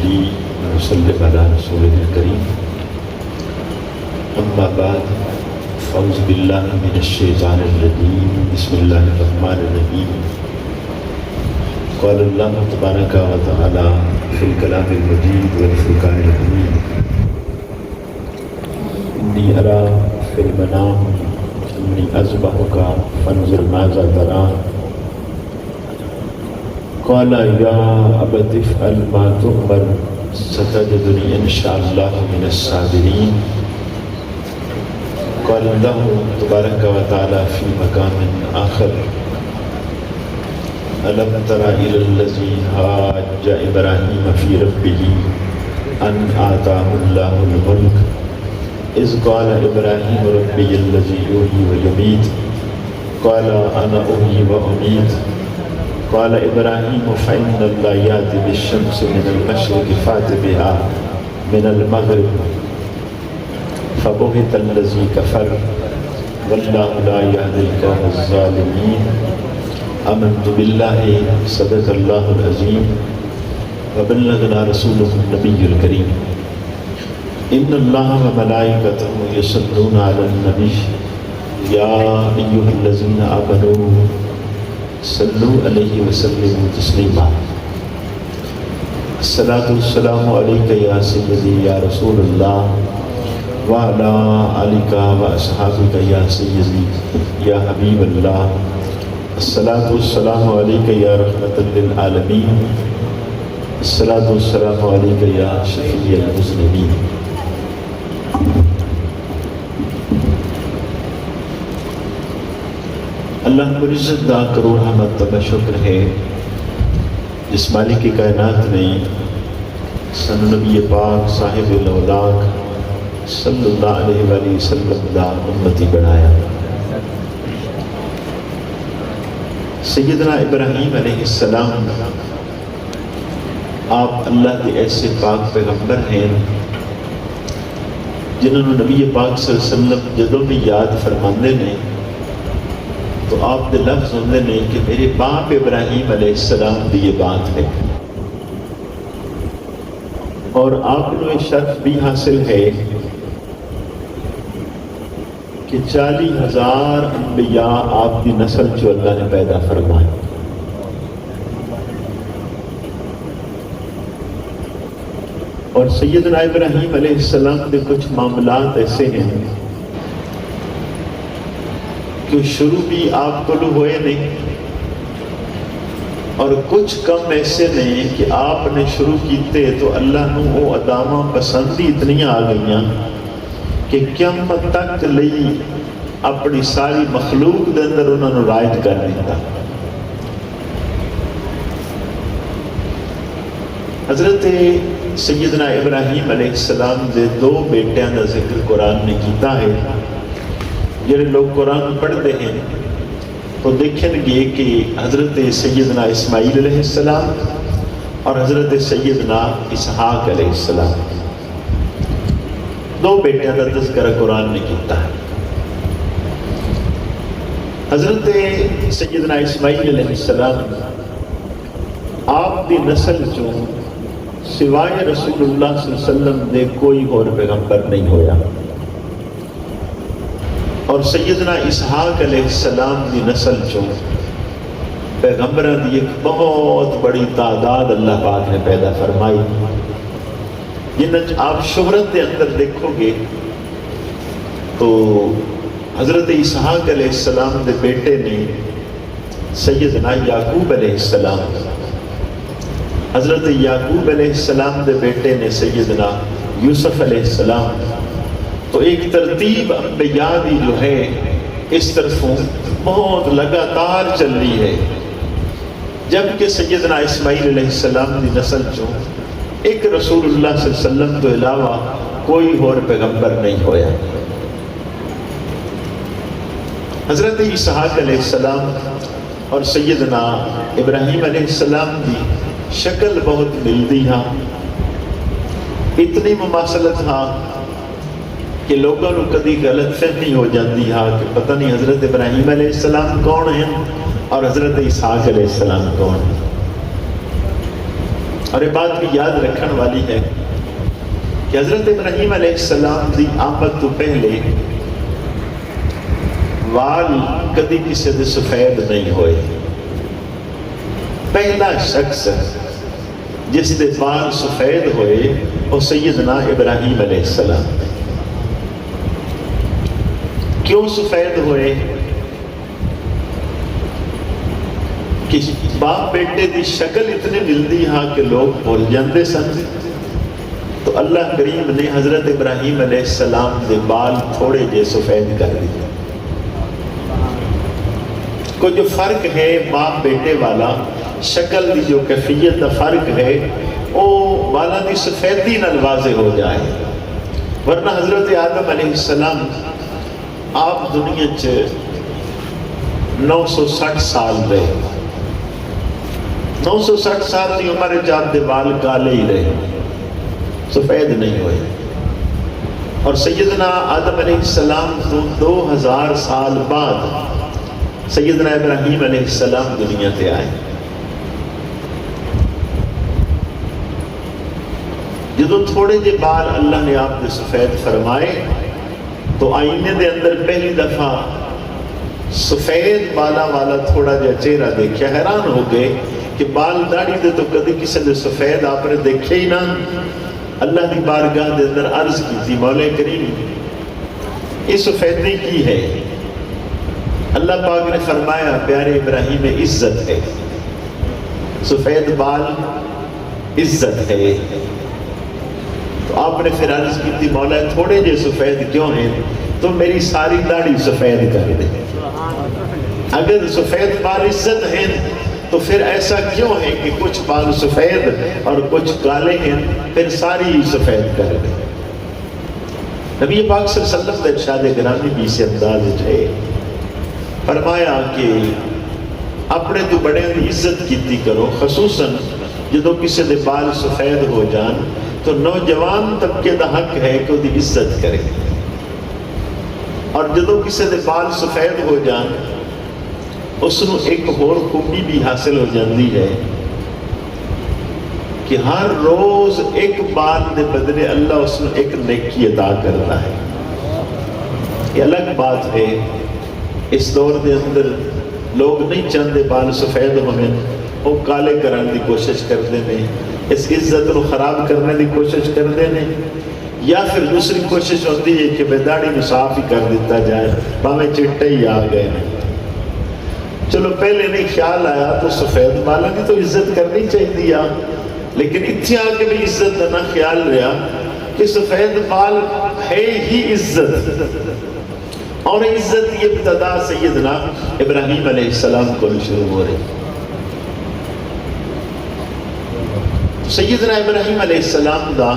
ونصلي على رسوله الكريم أما بعد فأعوذ بالله من الشيطان الرجيم بسم الله الرحمن الرحيم قال الله تبارك وتعالى في الكلام المجيد والفرقان الحميد إني أرى في المنام إني أذبحك فانظر ماذا ترى قال يا أبت افعل ما تؤمر ستجدني إن شاء الله من الصابرين قال الله تبارك وتعالى في مقام آخر ألم تر إلى الذي حاج إبراهيم في ربه أن آتاه الله الملك إذ قال إبراهيم ربي الذي يحيي ويميت قال أنا أحيي وأميت قال إبراهيم فإن الله يأتي بالشمس من المشرق فأت بها من المغرب فبهت الذي كفر والله لا يهدي القوم الظالمين آمنت بالله صدق الله العظيم وبلغنا رسوله النبي الكريم إن الله وملائكته يصلون على النبي يا أيها الذين آمنوا صلوا عليه وسلموا تسليما الصلاة والسلام عليك يا سيدي يا رسول الله وعلى آلك وأصحابك يا سيدي يا حبيب الله الصلاة والسلام عليك يا رحمة للعالمين الصلاة والسلام عليك يا شفيع المذنبين اللہ کو عزت دا کروڑ حمد تبا شکر ہے جس مالک کی کائنات نے سن نبی پاک صاحب الاولاق صلی اللہ علیہ وآلہ وسلم دا امتی بنایا. سیدنا ابراہیم علیہ السلام آپ اللہ کے ایسے پاک پیغمبر ہیں جنہوں نے نبی پاک صلی اللہ علیہ وسلم جدوں بھی یاد فرماندے نے تو آپ دے لفظ ہوندے نے کہ میرے باپ ابراہیم علیہ السلام دی یہ بات ہے اور آپ کو یہ شرف بھی حاصل ہے کہ 40,000 انبیاء آپ کی نسل جو اللہ نے پیدا فرمائے. اور سیدنا ابراہیم علیہ السلام کے کچھ معاملات ایسے ہیں کہ شروع بھی آپ کو ہوئے نہیں اور کچھ کم ایسے نہیں کہ آپ نے شروع کیتے تو اللہ نو وہ ادامہ پسندی اتنی آ گئیاں کہ قیامت تک لئی اپنی ساری مخلوق دے اندر انہوں نے رائج کر دیتا. حضرت سیدنا ابراہیم علیہ السلام دے 2 بیٹیاں دا ذکر قرآن نے کیتا ہے. جڑے لوگ قرآن پڑھتے ہیں تو دیکھیں گے کہ حضرت سیدنا اسماعیل علیہ السلام اور حضرت سیدنا اسحاق علیہ السلام 2 بیٹیاں کا تذکرہ قرآن نے کیتا ہے. حضرت سیدنا اسماعیل علیہ السلام آپ دی نسل جو سوائے رسول اللہ صلی اللہ علیہ وسلم دے کوئی اور پیغمبر نہیں ہویا اور سیدنا اسحاق علیہ السلام دی نسل جو پیغمبروں دی ایک بہت بڑی تعداد اللہ پاک نے پیدا فرمائی. جنہیں آپ شہرت کے اندر دیکھو گے تو حضرت اسحاق علیہ السلام دے بیٹے نے سیدنا یعقوب علیہ السلام، حضرت یعقوب علیہ السلام دے بیٹے نے سیدنا یوسف علیہ السلام. تو ایک ترتیب انبیاء دی جو ہے اس طرفوں بہت لگاتار چل رہی ہے جبکہ سیدنا اسماعیل علیہ السلام دی نسل جو ایک رسول اللہ صلی اللہ علیہ وسلم تو علاوہ کوئی اور پیغمبر نہیں ہویا. حضرت اسحاق علیہ السلام اور سیدنا ابراہیم علیہ السلام دی شکل بہت ملتی ہاں، اتنی مماثلت ہاں کہ لوگوں کو کدی غلط فہمی ہو جاتی ہاں کہ پتہ نہیں حضرت ابراہیم علیہ السلام کون ہیں اور حضرت اسحاق علیہ السلام کون ہیں. اور یہ بات بھی یاد رکھن والی ہے کہ حضرت ابراہیم علیہ السلام دی آمد تو پہلے وال کدی کسی دے سفید نہیں ہوئے. پہلا شخص جس دے بال سفید ہوئے وہ سیدنا ابراہیم علیہ السلام. کیوں سفید ہوئے؟ کہ باپ بیٹے دی شکل اتنی ملدی ہاں کہ لوگ بھول جاندے سن. تو اللہ کریم نے حضرت ابراہیم علیہ السلام دے بال تھوڑے جے سفید کر دیے. کو جو فرق ہے باپ بیٹے والا، شکل دی جو کیفیت دا فرق ہے، وہ بالا دی سفیدی نال واضح ہو جائے. ورنہ حضرت آدم علیہ السلام آپ دنیا چ 960 سال رہے. 960 سال کی عمر جات دے بال کالے ہی رہے، سفید نہیں ہوئے. اور سیدنا آدم علیہ السلام تو 2000 سال بعد سیدنا ابراہیم علیہ السلام دنیا تے آئے. جدو تھوڑے جے بال اللہ نے آپ نے سفید فرمائے تو آئینے دے اندر پہلی دفعہ سفید بالا والا تھوڑا جا چہرہ دیکھا. حیران ہو گئے کہ بال داڑھی دے تو کدی کسی دے سفید آپ نے دیکھے ہی نہ. اللہ دی بارگاہ دے اندر عرض کی تھی، مولا کریم یہ سفیدی کی ہے؟ اللہ پاک نے فرمایا پیارے ابراہیم عزت ہے، سفید بال عزت ہے. تو آپ نے پھر عرض کی تھی مولا تھوڑے جے سفید کیوں ہیں؟ تو میری ساری داڑھی سفید کر دے. اگر سفید بال عزت ہیں تو پھر ایسا کیوں ہے کہ کچھ بال سفید اور کچھ کالے ہیں، پھر ساری ہی سفید کر دے. نبی پاک صلی اللہ علیہ وسلم کا ارشاد گرامی بھی سے انداز ہے، فرمایا کہ اپنے تو بڑے دی عزت کیتی کرو، خصوصاً جدو کسی دے بال سفید ہو جان تو نوجوان طبقے دا حق ہے کہ وہ دی عزت کرے. اور جدو کسی دے بال سفید ہو جان اس نو ایک اور خوبی بھی حاصل ہو جاندی ہے کہ ہر روز ایک بال دے بدلے اللہ اس نو ایک نیکی عطا کرتا ہے. یہ الگ بات ہے. اس دور دے اندر لوگ نہیں چاہتے بال سفید ہونے، وہ کالے کرنے دی کوشش کرتے ہیں، اس عزت کو خراب کرنے دی کوشش کرتے ہیں. یا پھر دوسری کوشش ہوتی ہے کہ داڑھی کو صاف ہی کر دیتا جائے، باویں چٹے ہی آ گئے. چلو پہلے نہیں خیال آیا تو سفید بالوں کی تو عزت کرنی چاہیے، لیکن اتنے آ کے بھی عزت کا نہ خیال رہا کہ سفید بال ہے ہی عزت. اور عزت یہ ابتدا سیدنا ابراہیم علیہ السلام کو شروع ہو رہی. سیدنا ابراہیم علیہ السلام دا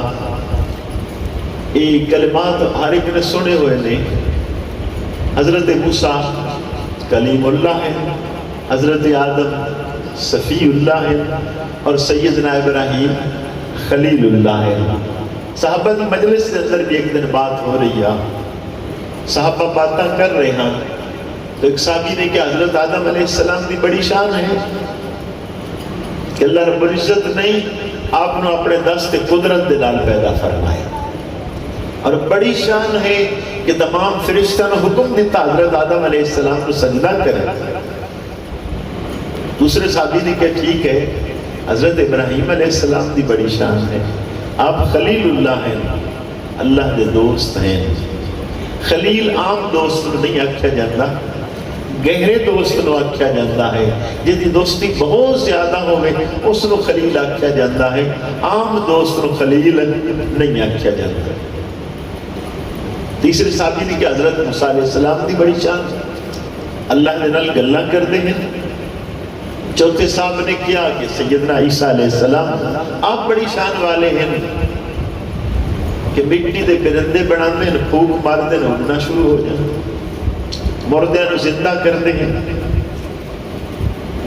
یہ کلمات ہر ایک نے سنے ہوئے نے. حضرت موسیٰ کلیم اللہ ہے، حضرت آدم صفی اللہ ہے، اور سیدنا ابراہیم خلیل اللہ ہے. صحابہ کی مجلس کے اندر بھی ایک دن بات ہو رہی ہے، صحابہ باتاں کر رہے ہیں تو ایک صحابی نے کہ حضرت آدم علیہ السلام کی بڑی شان ہے کہ اللہ رب العزت نے آپ نے اپنے دست قدرت دلال پیدا فرمائے، اور بڑی شان ہے کہ تمام فرشتوں نے حکم دیتا حضرت آدم علیہ السلام کو سجدہ کرے. دوسرے صحابی نے کہا ٹھیک ہے، حضرت ابراہیم علیہ السلام کی بڑی شان ہے، آپ خلیل اللہ ہیں، اللہ کے دوست ہیں. خلیل عام دوست نہیں آکھیا جاتا، گہرے دوست نو آکھیا جاتا ہے. جدی دوستی بہت زیادہ ہوئے اس نو خلیل آکھیا جاتا ہے، عام دوست نو خلیل نہیں آکھیا جاتا. تیسرے صحابی نے کہ حضرت موسیٰ علیہ السلام کی بڑی شان، اللہ نے نال گلاں کرتے ہیں. چوتھے صاحب نے کیا کہ سیدنا عیسیٰ علیہ السلام آپ بڑی شان والے ہیں کہ مٹی دے پرندے بناتے ہیں، پھوک مارتے ہیں، اڑنا شروع ہو جاتے، مردے نو زندہ کرتے ہیں.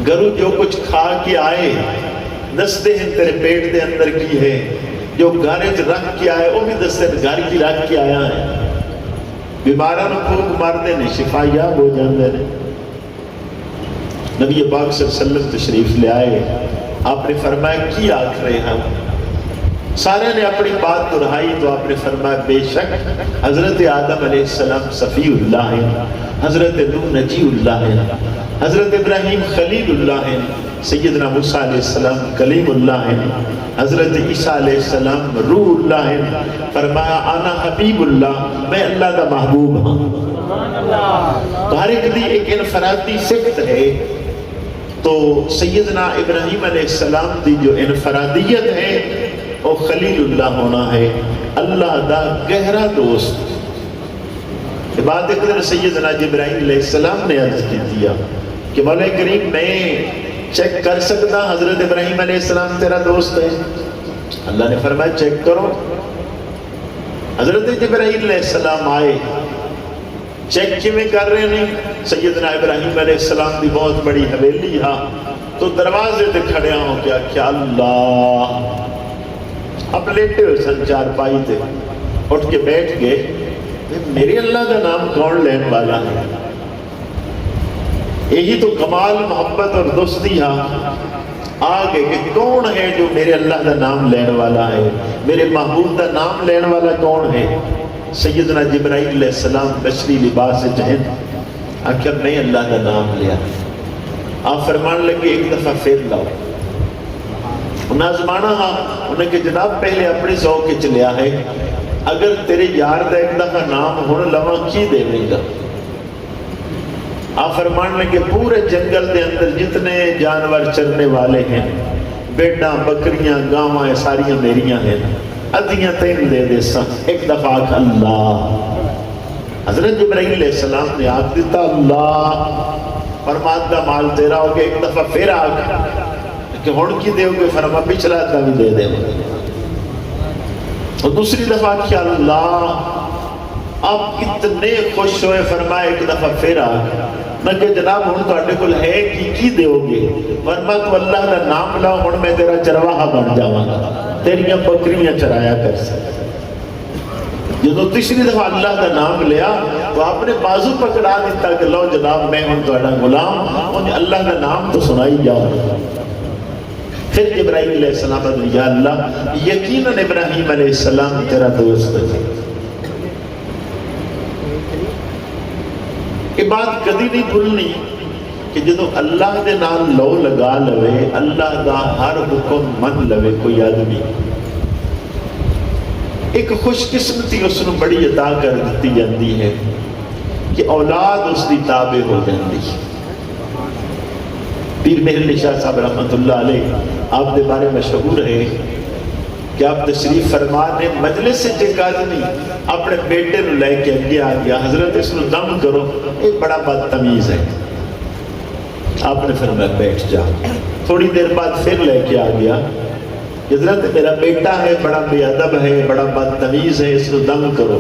گرو جو کچھ کھا کے آئے دستے ہیں تیرے پیٹ دے اندر کی ہے، جو گھر رکھ کے آئے وہ بھی دستے ہیں گھر کی رکھ کے آیا ہے. بیماراں نو پھوک مارتے ہیں، شفا یاب ہو جاندے ہیں. نبی پاک صلی اللہ علیہ وسلم تشریف لے آئے، آپ نے فرمایا کی آکھ رہے ہیں؟ سارے نے اپنی بات دہرائی تو آپ نے فرمایا بے شک حضرت آدم علیہ السلام صفی اللہ ہے، حضرت نوح نجی اللہ ہے، حضرت ابراہیم خلیل اللہ ہے، سیدنا موسیٰ علیہ السلام کلیم اللہ ہے، حضرت عیسیٰ علیہ السلام روح اللہ ہے۔ فرمایا انا حبیب اللہ، میں اللہ کا محبوب ہوں۔ تو ہر ایک دی ایک انفرادی صفت ہے، تو سیدنا ابراہیم علیہ السلام دی جو انفرادیت ہے وہ خلیل اللہ ہونا ہے، اللہ دا گہرا دوست۔ بعد ایک دن سیدنا جبرائیل علیہ السلام نے عرض کی دیا کہ مولا کریم میں چیک کر سکتا حضرت ابراہیم علیہ السلام تیرا دوست ہے؟ اللہ نے فرمایا چیک کرو۔ حضرت جبرائیل علیہ السلام آئے، چیک کی میں کر رہے نہیں، سیدنا ابراہیم علیہ السلام دی بہت بڑی حویلی ہاں، تو دروازے تے کھڑے ہوں کیا اللہ، اب لیٹے ہوئے سن چار پائی تھے، اٹھ کے بیٹھ گئے، میرے اللہ کا نام کون لین والا ہے؟ یہی تو کمال محبت اور دوستی ہاں آگے کہ کون ہے جو میرے اللہ کا نام لین والا ہے، میرے محبوب کا نام لین والا کون ہے؟ سیدنا جبرائیل علیہ السلام بشری لباس جہن آخر میں اللہ کا نام لیا۔ آپ فرمان لگے ایک دفعہ پھر لاؤ۔ نازمانہ ہاں انہیں کہ جناب پہلے اپنی ذوق کے لیا ہے، اگر تیرے یار دا ایک دفعہ نام ہونے لواں کی دے گا؟ آپ فرمان لگے پورے جنگل دے اندر جتنے جانور چرنے والے ہیں، بیٹاں بکریاں گاواں ساریاں میریاں ہیں، ادھیاں تین دے دے سا، ایک دفعہ آکھ اللہ۔ حضرت جبرائیل علیہ السلام نے آکھ دیتا اللہ، فرمات دا مال تیرا ہو گیا، ایک دفعہ پھر آکھ کہ ہون کی دے ہوگے، فرما پچھلا دا بھی دے دے۔ اور دوسری دفعہ کیا اللہ، آپ اتنے خوش ہوئے، فرمائے ایک دفعہ پھر آکھ نہ کہ جناب ہون تو اٹھے کل ہے کی دے ہوگے، فرما تو اللہ دا نام لاؤ، ہون میں تیرا چرواہا بن جاواں گا، تیریاں بکریاں چرایا کر سکتے۔ جب تیسری دفعہ اللہ کا نام لیا تو آپ نے بازو پکڑا دیتا کہ لو جناب میں ہوں تہاڈا غلام، انہیں اللہ کا نام تو سنائی جاؤ۔ پھر جبرائیل علیہ السلام نے یا اللہ یقیناً ابراہیم علیہ السلام تیرا دوست ہے۔ یہ بات کدی نہیں بھولنی کہ جدو اللہ دے نال لو لگا لوے، اللہ دا ہر حکم من لوے کوئی آدمی، ایک خوش قسمتی اس نے بڑی عطا کر دیتی جاندی ہے کہ اولاد اس دی تابع ہو جاندی۔ پیر مہر علی شاہ صاحب رحمت اللہ علیہ آپ دے بارے مشہور ہے کہ آپ تشریف فرما نے مجلس سے ایک آدمی اپنے بیٹے نو لے کے اگے آ گیا، حضرت اس نو دم کرو، ایک بڑا بدتمیز ہے۔ آپ نے فرمایا بیٹھ جا۔ تھوڑی دیر بعد پھر لے کے آ گیا، حضرت میرا بیٹا ہے، بڑا بے ادب ہے، بڑا بدتمیز ہے، اس کو دم کرو۔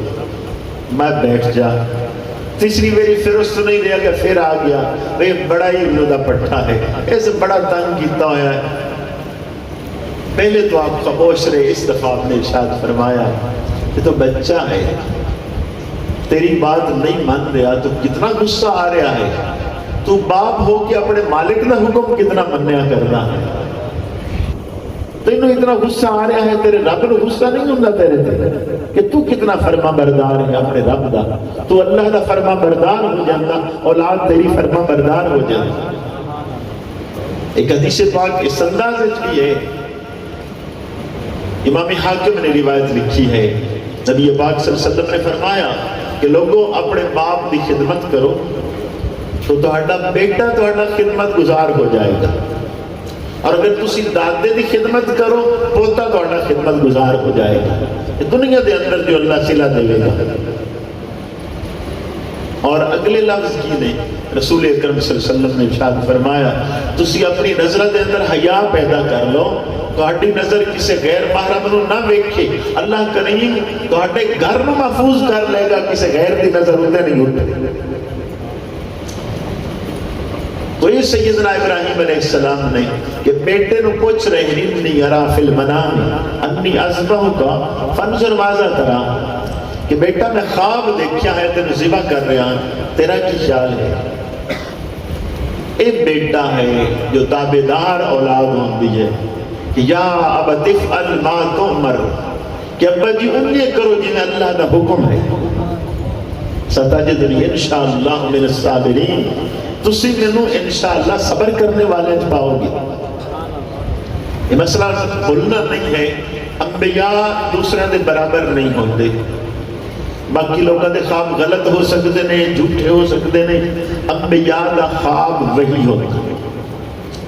میں بیٹھ جا۔ تیسری میری پھر اس نہیں دیا کہ پھر آ گیا، بھئی بڑا ہی انہوں پٹھا ہے، ایسے بڑا تنگ کیتا ہوا ہے۔ پہلے تو آپ خاموش رہے، اس دفعہ آپ نے ارشاد فرمایا یہ تو بچہ ہے، تیری بات نہیں مان رہا تو کتنا غصہ آ رہا ہے، تو باپ ہو کہ اپنے مالک نہ حکم کتنا منیا کرنا ہے، تینوں اتنا غصہ آ رہا ہے، تیرے رب نو غصہ نہیں ہوندہ تیرے تے کہ تو کتنا فرما بردار ہے اپنے رب دا، تو اللہ دا فرما بردار ہو جاندہ، اولاد تیری فرما بردار ہو جاندہ۔ ایک حدیث پاک اس انداز بھی ہے، امام حاکم نے روایت لکھی ہے، نبی پاک صلی اللہ علیہ وسلم نے فرمایا کہ لوگوں اپنے باپ دی خدمت کرو تو تہاڈا بیٹا تہاڈا خدمت گزار ہو جائے گا، اور اگر تسی دادے دی خدمت کرو پوتا تہاڈا خدمت گزار ہو جائے گا۔ دنیا دے اندر جو اللہ صلہ دے گا۔ اور اگلے لفظ کی نے رسول اکرم صلی اللہ علیہ وسلم نے ارشاد فرمایا تسی اپنی نظر دے اندر حیا پیدا کر لو، تہاڈی نظر کسی غیر محرم نو نہ ویکھے، اللہ کریم تہاڈے گھر نو محفوظ کر لے گا، کسی غیر دی نظر اندر نہیں اٹھے۔ تو یہ سیدنا ابراہیم علیہ السلام نے کہ بیٹے نو پوچھ رہے ہیں انی ارا فی المنام انی اذبحک فانظر ماذا ترى، کہ بیٹا میں خواب دیکھیا ہے تینو ذبح کر رہا ہوں، تیرا کی خیال ہے؟ ایک بیٹا ہے جو تابعدار اولاد ہوتی ہے کہ یا ابت افعل ما تؤمر، کہ ابا جی انہیں کرو جنہیں اللہ کا حکم ہے، ستجدنی انشاءاللہ من الصابرین، تسی منو انشاءاللہ صبر کرنے والے پاؤ گے۔ یہ مسئلہ بولنا نہیں ہے، انبیاء دوسرے دے برابر نہیں ہوتے، باقی لوگوں دے خواب غلط ہو سکتے ہیں، جھوٹے ہو سکتے ہیں، انبیاء دا خواب وہی ہوتا ہے،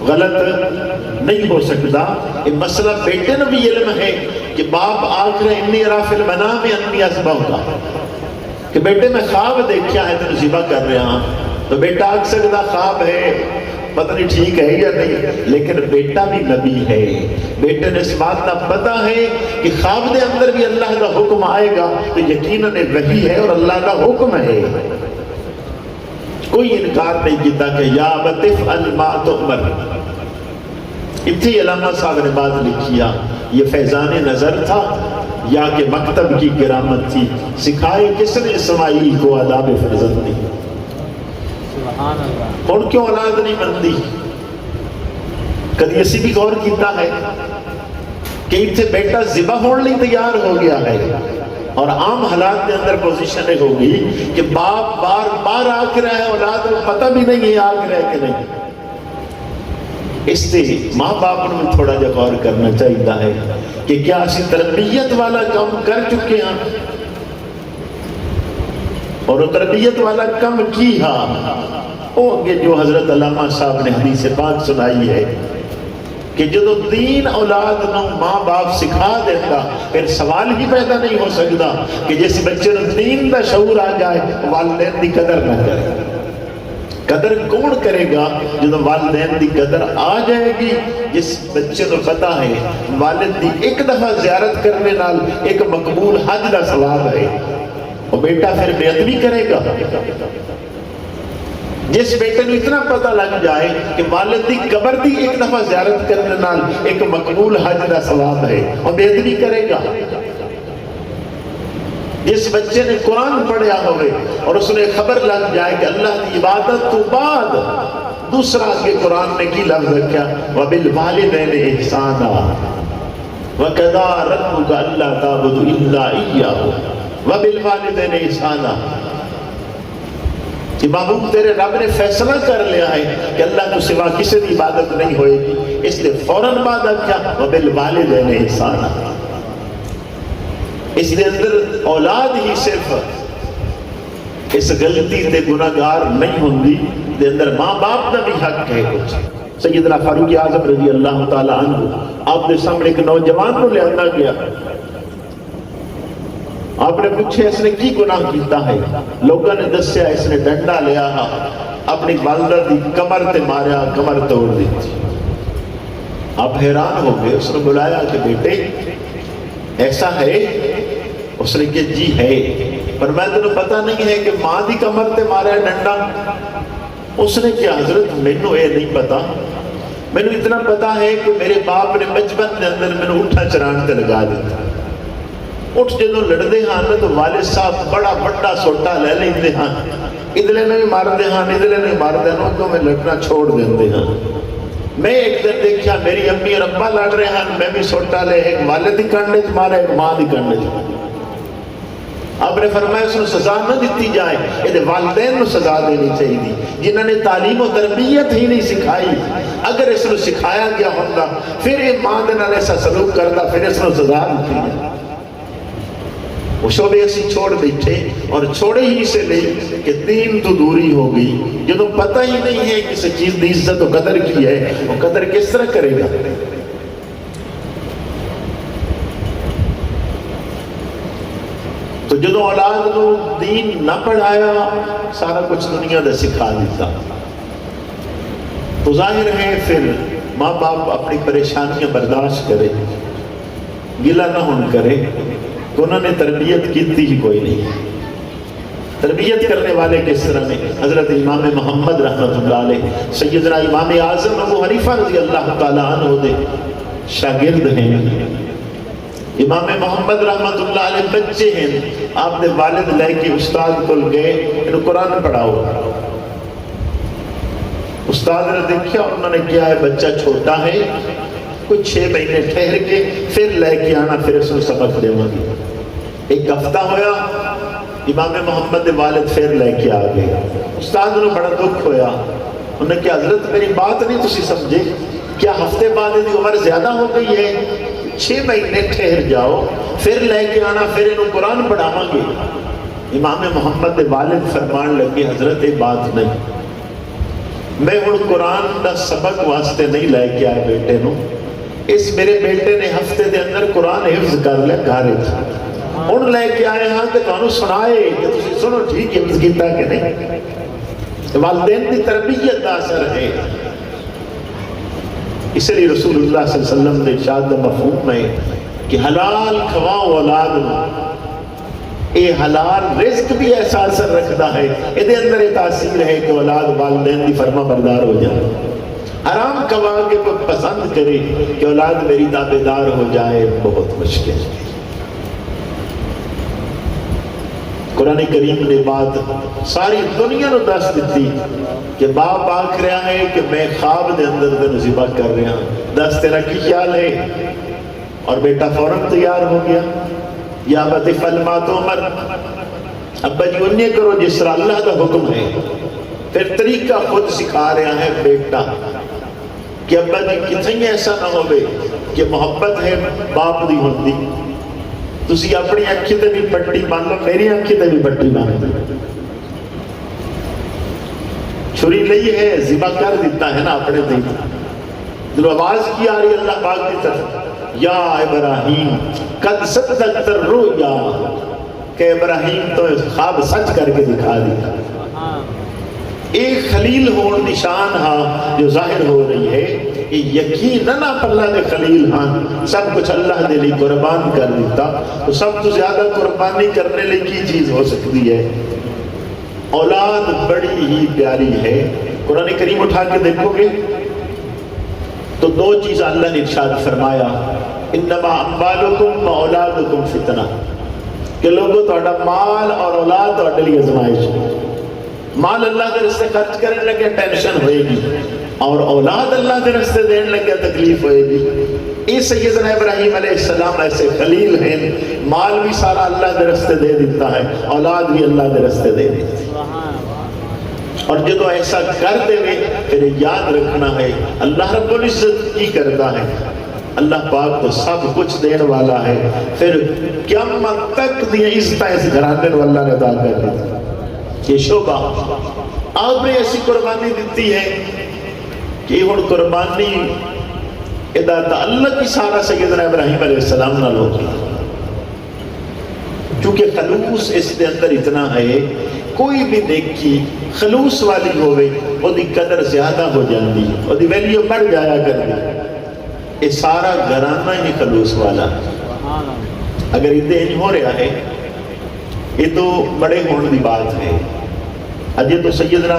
غلط نہیں ہو سکتا۔ یہ مسئلہ بیٹے نے بھی علم ہے کہ باپ آخر انی ارا فی المنام انی اذبحک، کہ بیٹے میں خواب دیکھا ہے تو ذبح کر رہا ہوں، تو بیٹا آگ سکتا خواب ہے پتہ نہیں ٹھیک ہے یا نہیں، لیکن بیٹا بھی نبی ہے، بیٹے نے اس بات کا پتہ ہے کہ خواب دے اندر بھی اللہ کا حکم آئے گا، تو یقیناً وہی ہے اور اللہ کا حکم ہے۔ کوئی انکار نہیں کیتا کہ یا ابت افعل ما تؤمر۔ اتنی علامہ صاحب نے بات لکھیا، یہ فیضان نظر تھا یا کہ مکتب کی کرامت تھی؟ سکھائے کس نے اسماعیل کو آداب فرزندی؟ اور کیوں اولاد نہیں بنتی؟ کدی اسی بھی غور کیتا ہے کہ اتنے بیٹا ذبح ہونے لئی تیار ہو گیا ہے اور عام حالات کے اندر پوزیشن ہوگی کہ باپ بار بار آکھ رہا ہے، اولاد کو پتہ بھی نہیں ہے آکھ رہا ہے کہ نہیں۔ اس سے ماں باپ نے بھی تھوڑا جا غور کرنا چاہیے ہے کہ کیا اسی تربیت والا کام کر چکے ہیں، اور وہ تربیت والا کم کی ہاں وہ اگے جو حضرت علامہ صاحب نے حدیث پاک سنائی ہے کہ جدو دین اولاد نو ماں باپ سکھا دیتا، پھر سوال ہی پیدا نہیں ہو سکتا کہ جس بچے نو دین دا شعور آ جائے والدین دی قدر نہ کرے۔ قدر کون کرے گا جدو والدین دی قدر آ جائے گی؟ جس بچے کو پتا ہے والد دی ایک دفعہ زیارت کرنے نال ایک مقبول حج دا ثواب ہے، وہ بیٹا پھر بے ادبی کرے گا۔ جس بیٹے کو اتنا پتہ لگ جائے کہ والد دی قبر دی ایک دفعہ زیارت کرنے نال ایک مقبول حج دا ثواب ہے، وہ بے ادبی کرے گا۔ جس بچے نے قرآن پڑھیا ہوئے اور اس نے خبر لگ جائے کہ اللہ کی عبادت تو بعد دوسرا کہ قرآن نے کی لفظ رکھا وَبِالْوَالِدَيْنِ إِحْسَانًا وَقَضَىٰ رَبُّكَ أَلَّا تَعْبُدُوا إِلَّا إِيَّاهُ وَبِالْوَالِدَيْنِ إِحْسَانًا، کہ محبوب تیرے رب نے فیصلہ کر لیا ہے کہ اللہ کو سوا کسی کی عبادت نہیں ہوئے گی، اس نے فوراً بعد کیا وَبِالْوَالِدَيْنِ إِحْسَانًا۔ اس کے اندر اولاد ہی صرف اس غلطی تے گناہگار نہیں ہوندی، دے اندر ماں باپ کا بھی حق ہے کچھ۔ سیدنا فاروق اعظم رضی اللہ تعالیٰ عنہ آپ نے سامنے ایک نوجوان کو لے آنا گیا، آپ نے پوچھے اس نے کی گناہ کیتا ہے؟ لوگوں نے دسیا اس نے ڈنڈا لیا اپنی والدہ دی کمر تے ماریا، کمر توڑ دی تھی۔ آپ حیران ہو گئے، اس نے بلایا کہ بیٹے ایسا ہے؟ اس نے کہ جی ہے، پر میں تمہیں پتہ نہیں ہے کہ ماں دی کمر تے ماریا ڈنڈا؟ اس نے کیا حضرت مینوں یہ نہیں پتا، مینوں اتنا پتا ہے کہ میرے باپ نے بچپن کے اندر مینوں اٹھا چران تے لگا دیتا، اٹھ جدوں لڑتے ہیں تو والد صاحب بڑا بڑا سوٹا لے لیندے ہیں، ادلے نے بھی مار دے ہیں ادلے نے مار دے ہیں، تو میں لڑنا چھوڑ دیندے ہیں۔ میں ایک دن دیکھا میری امی اور ابا لڑ رہے ہیں، میں بھی سوٹا لے ایک والد دی کنڈے چ مارا ایک ماں دی کنڈے چ۔ آپ نے فرمایا اس نے سزا نہ دیتی جائے، یہ والدین کو سزا دینی چاہیے جنہوں نے تعلیم و تربیت ہی نہیں سکھائی۔ اگر اس نے سکھایا گیا ہوتا پھر یہ ماں دے نال ایسا سلوک کرتا، پھر اس نے سزا دیتی جائے۔ وہ شعبے اسی چھوڑ بیٹھے اور چھوڑے ہی سے نہیں کہ دین تو دوری ہو گئی، جدو پتہ ہی نہیں ہے کسی چیز دی عزت و قدر کی ہے، وہ قدر کس طرح کرے گا؟ تو جدو اولاد کو دین نہ پڑھایا سارا کچھ دنیا دا سکھا دیتا، تو ظاہر ہے پھر ماں باپ اپنی پریشانیاں برداشت کرے، گلہ نہ ہون کرے، تو انہوں نے تربیت کی ہی کوئی نہیں۔ تربیت کرنے والے کس طرح میں؟ حضرت امام محمد رحمت اللہ علیہ سیدنا امام اعظم ابو حنیفہ رضی اللہ تعالیٰ عنہ دے شاگرد ہیں۔ امام محمد رحمت اللہ علیہ بچے ہیں، آپ نے والد لے کے استاد کو گئے انہوں قرآن پڑھاؤ۔ استاد نے دیکھا، انہوں نے کیا ہے بچہ چھوٹا ہے، کچھ 6 مہینے ٹھہر کے پھر لے کے آنا، پھر اس کو سبق دے گی۔ ایک ہفتہ ہویا، امام محمد دے والد پھر لے کے آ گئے۔ استاد نے بڑا دکھ ہویا، انہوں نے کہا حضرت میری بات نہیں تسی سمجھے، کیا ہفتے بعد دی عمر زیادہ ہو گئی ہے؟ 6 مہینے ٹھہر جاؤ، پھر لے کے آنا، پھر انہوں قرآن پڑھاواں گے۔ امام محمد دے والد فرمان لگے حضرت یہ بات نہیں، میں ہن قرآن دا سبق واسطے نہیں لے کے آئے بیٹے نو، اس میرے بیٹے نے ہفتے دے اندر قرآن حفظ کر لیا گھر ہن لے کے آئے ہاں کہ تانوں سنائے کہ تسی سنو ٹھیک حفظ کیتا کہ نہیں۔ والدین کی تربیت کا اثر ہے۔ اس لیے رسول اللہ صلی اللہ علیہ وسلم نے ارشاد مفہوم ہے کہ حلال کھواؤ اولاد نو، یہ حلال رزق بھی ایسا اثر رکھتا ہے، یہ اندر یہ تاثیر ہے کہ اولاد والدین کی فرما بردار ہو جائے۔ حرام کھوا کے کوئی پسند کرے کہ اولاد میری تابعدار ہو جائے، بہت مشکل ہے۔ قرآن کریم نے بات ساری دنیا نو دس دیتی کہ باپ آکھ رہا ہے کہ میں خواب دے اندر تینوں ذبح کر رہا ہوں، دس تیرا کی خیال ہے؟ اور بیٹا فوراً تیار ہو گیا، یا ابت افعل ما تؤمر، ابا جی انہیں کرو جس طرح اللہ کا حکم ہے۔ پھر طریقہ خود سکھا رہا ہے بیٹا کہ ابا جی کتنے ایسا نہ ہوئے کہ محبت ہے باپ دی ہوندی، تسی اپنی اکھی تے بھی پٹی بن لو، میری اکھی تے بھی پٹی بن لو، چھری لئی ہے ذبح کر دیتا ہے نا اپنے دل، دل آواز کی آ رہی اللہ پاک کی طرف، یا ابراہیم قد صدقت الرؤیا، کہ ابراہیم تو خواب سچ کر کے دکھا دیا۔ ایک خلیل ہون نشان ہاں جو ظاہر ہو رہی ہے کہ یقیناً آپ اللہ کے خلیل ہاں، سب کچھ اللہ دے لیے قربان کر دیتا، تو سب تو زیادہ قربانی کرنے لئے کی چیز ہو سکتی ہے؟ اولاد بڑی ہی پیاری ہے۔ قرآن کریم اٹھا کے دیکھو گے تو 2 چیز اللہ نے ارشاد فرمایا، انما اموالکم و اولادکم فتنہ، کہ لوگوں تہاڈا مال اور اولاد تہاڈے لیے آزمائش ہے۔ مال اللہ کے رستے خرچ کرنے لگے ٹینشن ہوئے گی، اور اولاد اللہ کے رستے دینے لگے تکلیف ہوئے گی۔ اس سیدنا ابراہیم علیہ السلام ایسے خلیل ہیں، مال بھی سارا اللہ کے رستے دے دیتا ہے، اولاد بھی اللہ کے رستے دے دیتا ہے۔ اور جب ایسا کر دے پھر یاد رکھنا ہے اللہ رب العزت کی کرتا ہے، اللہ پاک تو سب کچھ دین والا ہے، پھر قیامت تک دی عزت اس گھرانے کو اللہ نے عطا کر دی۔ یہ شعبہ آپ نے ایسی قربانی دیتی ہے کہ ہن قربانی ادا تعلق ہی سارا سیدنا ابراہیم علیہ السلام نہ ہوگی، کیونکہ خلوص اس کے اندر اتنا ہے، کوئی بھی نیکی خلوص والی ہوئے وہ دی قدر زیادہ ہو جاندی، وہ دی ویلیو بڑھ جایا کرتی۔ یہ سارا گھرانہ ہی خلوص والا ہے۔ اگر یہ دین ہو رہا ہے، یہ تو بڑے ہونے دی بات ہے۔ اجے تو سیدنا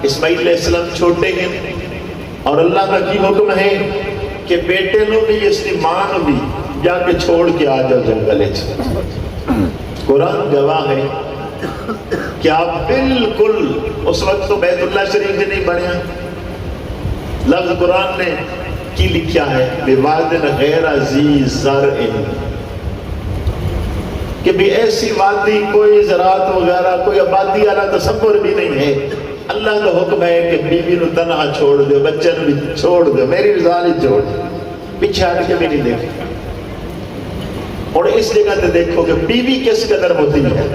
اسماعیل علیہ السلام چھوٹے ہیں، اور اللہ کا کی حکم ہے کہ بیٹے نو بھی اس کی ماں نو بھی جا کے چھوڑ کے آ جاؤ جنگل۔ قرآن گواہ ہے کہ آپ بالکل اس وقت تو بیت اللہ شریف نہیں بنیا، لفظ قرآن نے کی لکھا ہے بِوَادٍ غَيْرَ ذِي زَرْعٍ، کہ بھی ایسی وادی کوئی زراعت وغیرہ کوئی آبادی والا تصور بھی نہیں ہے۔ اللہ کا حکم ہے کہ بیوی نو تنہا چھوڑ دو، بچن بھی چھوڑ دو، میری رضا نہیں چھوڑ دو، پیچھے ہٹ کے بھی نہیں دیکھو۔ اور اس جگہ تے دیکھو کہ بیوی کس قدر ہوتی ہے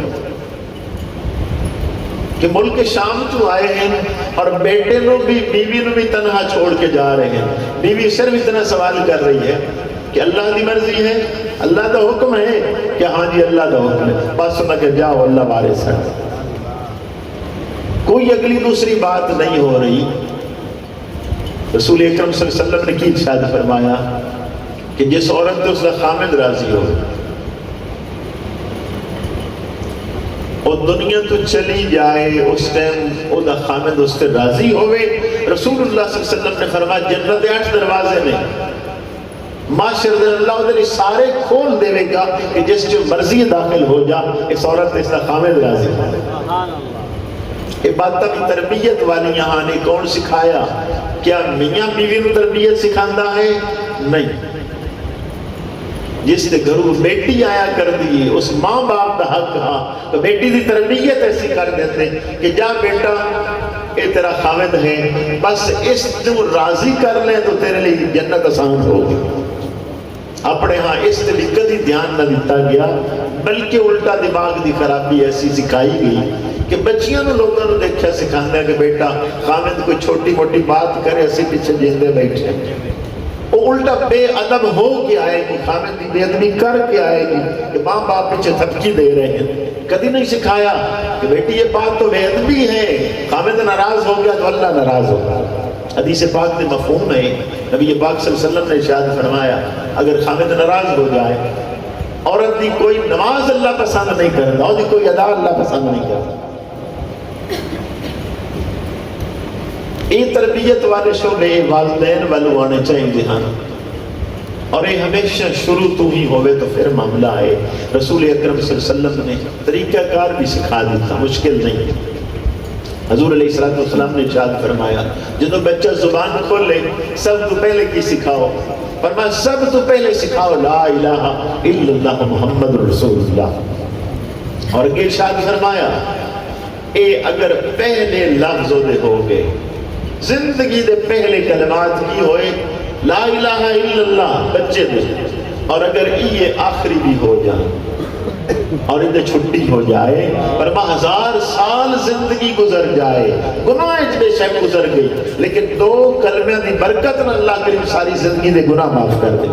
کہ ملک شام تو آئے ہیں اور بیٹے نو بھی بیوی نو بھی تنہا چھوڑ کے جا رہے ہیں۔ بیوی صرف اتنا سوال کر رہی ہے کہ اللہ دی مرضی ہے، اللہ کا حکم ہے کہ ہاں جی اللہ کا حکم ہے، بس نہ کہ جاؤ اللہ وارث ہے، کوئی اگلی دوسری بات نہیں ہو رہی۔ رسول اکرم صلی اللہ علیہ وسلم نے کی ارشاد فرمایا کہ جس عورت اس کا خامد راضی ہو اور دنیا تو چلی جائے، اس ٹائم وہ دا خامد اس سے راضی ہوئے۔ رسول اللہ صلی اللہ علیہ وسلم نے فرمایا جنت 8 دروازے نے، معاشر دے اللہ ادھر سارے کھول دے گا کہ جس جو مرضی داخل ہو جا، اس عورت اس کا خامد راضی ہو۔ یہ باتیں بھی تربیت والی یہاں نے کون سکھایا؟ کیا میاں بیوی کو تربیت سکھانا ہے؟ نہیں. جس نے گھروں بیٹی آیا کر دی اس ماں باپ کا حق ہاں تو بیٹی کی تربیت ایسی کر دیتے کہ جا بیٹا اے تیرا خاوند ہے، بس اس کو راضی کر لیں تو تیرے لیے جنت آسان ہوگی. اپنے ہاں اس لیے کدی دھیان نہ دیتا گیا، بلکہ الٹا دماغ دی خرابی ایسی سکھائی گئی کہ بچیاں نو لوگوں نے دیکھا سکھانا کہ بیٹا خاوند کوئی چھوٹی موٹی بات کرے اسی پیچھے جیندے بیٹھے، وہ الٹا بے ادب ہو کے آئے گی، خاوند کی بے ادبی کر کے آئے گی کہ ماں باپ پیچھے تھپکی دے رہے ہیں. کدی نہیں سکھایا کہ بیٹی یہ بات تو بے ادبی ہے، خاوند ناراض ہو گیا تو اللہ ناراض ہوگا. حدیث پاک میں مفہوم ہے، نبی پاک صلی اللہ علیہ وسلم نے ارشاد فرمایا اگر خاوند ناراض ہو جائے، عورت دی کوئی نماز اللہ پسند نہیں کرتا، اور دی کوئی ادا اللہ پسند نہیں کرتا. یہ تربیت والے شعبے والدین والوں آنے چاہیے ہاں، اور یہ ہمیشہ شروع تو ہی ہوئے تو پھر معاملہ ہے. رسول اکرم صلی اللہ علیہ وسلم نے طریقہ کار بھی سکھا دیتا، مشکل نہیں. حضور علیہ السلام نے ارشاد فرمایا جب بچہ زبان کھولے سب تو پہلے کی سکھاؤ؟ فرمایا سب تو پہلے سکھاؤ لا الہ الا اللہ محمد رسول اللہ. اور ارشاد فرمایا اے اگر پہلے لفظ دے ہو گئے، زندگی دے پہلے کلمات کی ہوئے لا الہ الا اللہ بچے دے، اور اگر یہ آخری بھی ہو جائے اور انہیں چھٹی ہو جائے، فرما 1000 سال زندگی گزر جائے، گناہ بے شک گزر گئی، لیکن 2 کلمے دی برکت نہ اللہ کریم ساری زندگی دے گناہ معاف کر دے.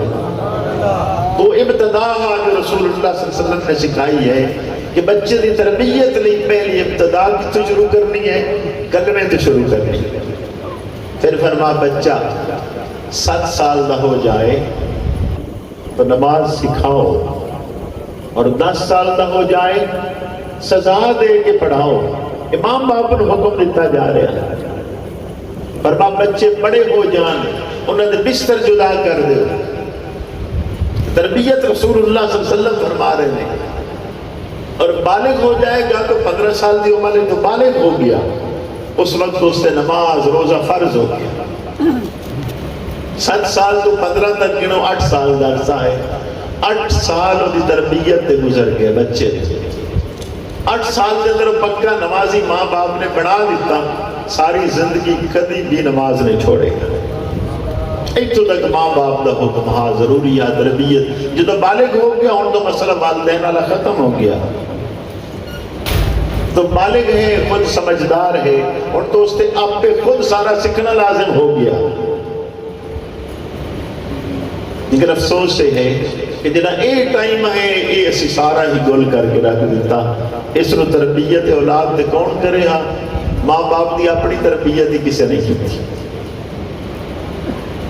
تو ابتدا جو رسول اللہ صلی اللہ علیہ وسلم نے سکھائی ہے کہ بچے دی تربیت ਲਈ پہلی ابتدا کتوں شروع کرنی ہے؟ کلمے سے شروع کرنی ہے. پھر فرما بچہ 7 سال دا ہو جائے تو نماز سکھاؤ، اور 10 سال دا ہو جائے سزا دے کے پڑھاؤ. امام باپ نے حکم دیتا جا رہا ہے. فرما بچے بڑے ہو جان انہوں نے بستر جدا کر دے. تربیت رسول اللہ صلی اللہ علیہ وسلم فرما رہے ہیں. اور بالغ ہو جائے گا تو 15 سال دی عمر ہے تو بالغ ہو گیا، اس وقت اس سے نماز روزہ فرض ہو گیا. 7 سال تو 15 تک گنو 8 سال دا عرصہ ہے. 8 سال دی تربیت تے گزر گئے بچے. 8 سال کے اندر پکا نمازی ماں باپ نے بنا دیتا، ساری زندگی کدی بھی نماز نہیں چھوڑے گا. ایتھوں تک ماں باپ دا حکم ہاں ضروری ہے تربیت. جدو بالغ ہو گیا ہن تو مسئلہ والدین والا ختم ہو گیا، تو بالغ ہے خود سمجھدار ہے اور تو اس نے آپ پہ خود سارا سیکھنا لازم ہو گیا. لیکن افسوس سے ہے کہ جنا اے ٹائم ہے اے اسی سارا ہی گول کر کے رکھ دیتا. اس نو تربیت اولاد تے کون کرے؟ ہاں ماں باپ دی اپنی تربیت ہی کسی نہیں کی.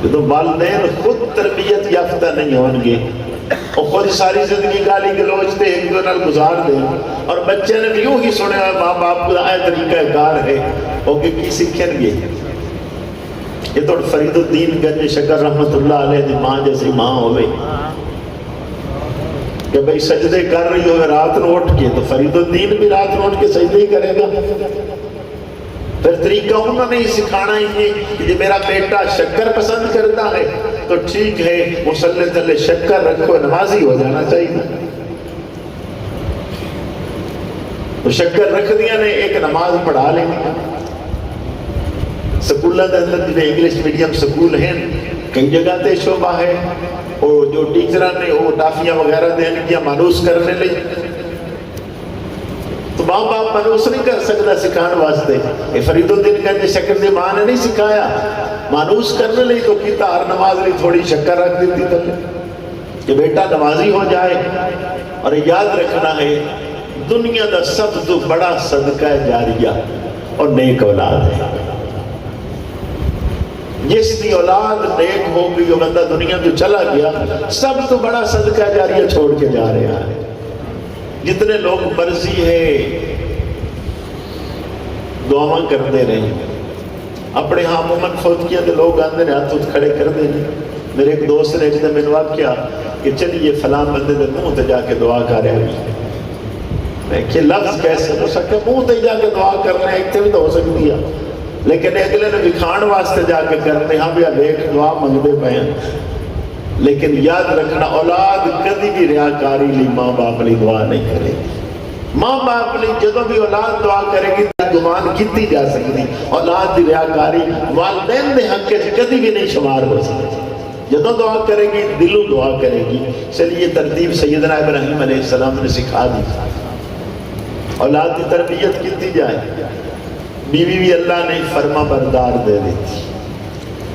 جدو والدین خود تربیت یافتہ نہیں ہوں گے اور خود ساری زندگی گالی گلوچ تے ایک دو نال گزار دیں، اور بچے نے بھی یوں ہی سنے ماں باپ کو آئے طریقہ کار ہے وہ کہ کی سیکھیں گے. یہ تو فرید الدین گنج شکر رحمت اللہ علیہ دی ماں جیسی ماں ہوئے کہ بھئی سجدے کر رہی ہوئے رات نو اٹھ کے، تو فرید الدین بھی رات نو اٹھ کے سجدے ہی کرے گا. پھر طریقہ انہوں نے ہی سکھانا ہی ہے کہ جب میرا بیٹا شکر پسند کرتا ہے تو ٹھیک ہے مصلی تلے شکر رکھو، نمازی ہو جانا چاہیے. تو شکر رکھ دیا نے ایک نماز پڑھا لیں گے. سکولہ دے اندر جنہیں انگلش میڈیم سکول ہیں کئی جگہ تے شعبہ ہے، اور جو ٹیچران نے وہ ٹافیاں وغیرہ دینے کیا مانوس کرنے لئی، تو ماں باپ مانوس نہیں کر سکتا سکھان واسطے. یہ فرید الدین گنج شکر دے ماں نے نہیں سکھایا، مانوس کرنے لئی تو کیتا ہر نماز لی تھوڑی شکر رکھ دیتی تھے کہ بیٹا نمازی ہو جائے. اور یاد رکھنا ہے دنیا دا سب تو بڑا صدقہ جاریہ اور نیک اولاد ہے. جس کی اولاد نیک ہو گئی وہ بندہ دنیا تو چلا گیا، سب تو بڑا صدقہ جاریہ چھوڑ کے جا رہا ہے. جتنے لوگ مرضی ہے دعاواں کرتے رہے. اپنے ہاں عموماً فوتکیاں دے لوگ آندے نے ہاتھ کھڑے کر دے. میرے ایک دوست نے ایک دن میں نے کیا کہ چلیے فلاں بندے دے منہ تے جا کے دعا کر رہے ہیں. میں کہ لفظ کیسے ہو سکے منہ تے جا کے دعا کرنا اتنے بھی تو ہو سکتی ہے لیکن اگلے نے دکھان واسطے جا کے کرنے ہاں بھی دیکھ دعا منگتے پے ہیں لیکن یاد رکھنا اولاد کدی بھی ریاکاری لی ماں باپ لی دعا نہیں کرے گی ماں باپ لی جدوں بھی اولاد دعا کرے گی گمان کیتی جا سکتی اولاد دی ریاکاری والدین دے حق کدی بھی نہیں شمار ہو سکتی جدوں دعا کرے گی دلوں دعا کرے گی چلیے ترتیب سیدنا ابراہیم علیہ السلام نے سکھا دی اولاد کی تربیت کیتی جائے بیوی بھی اللہ نے فرما بردار دے دی تھی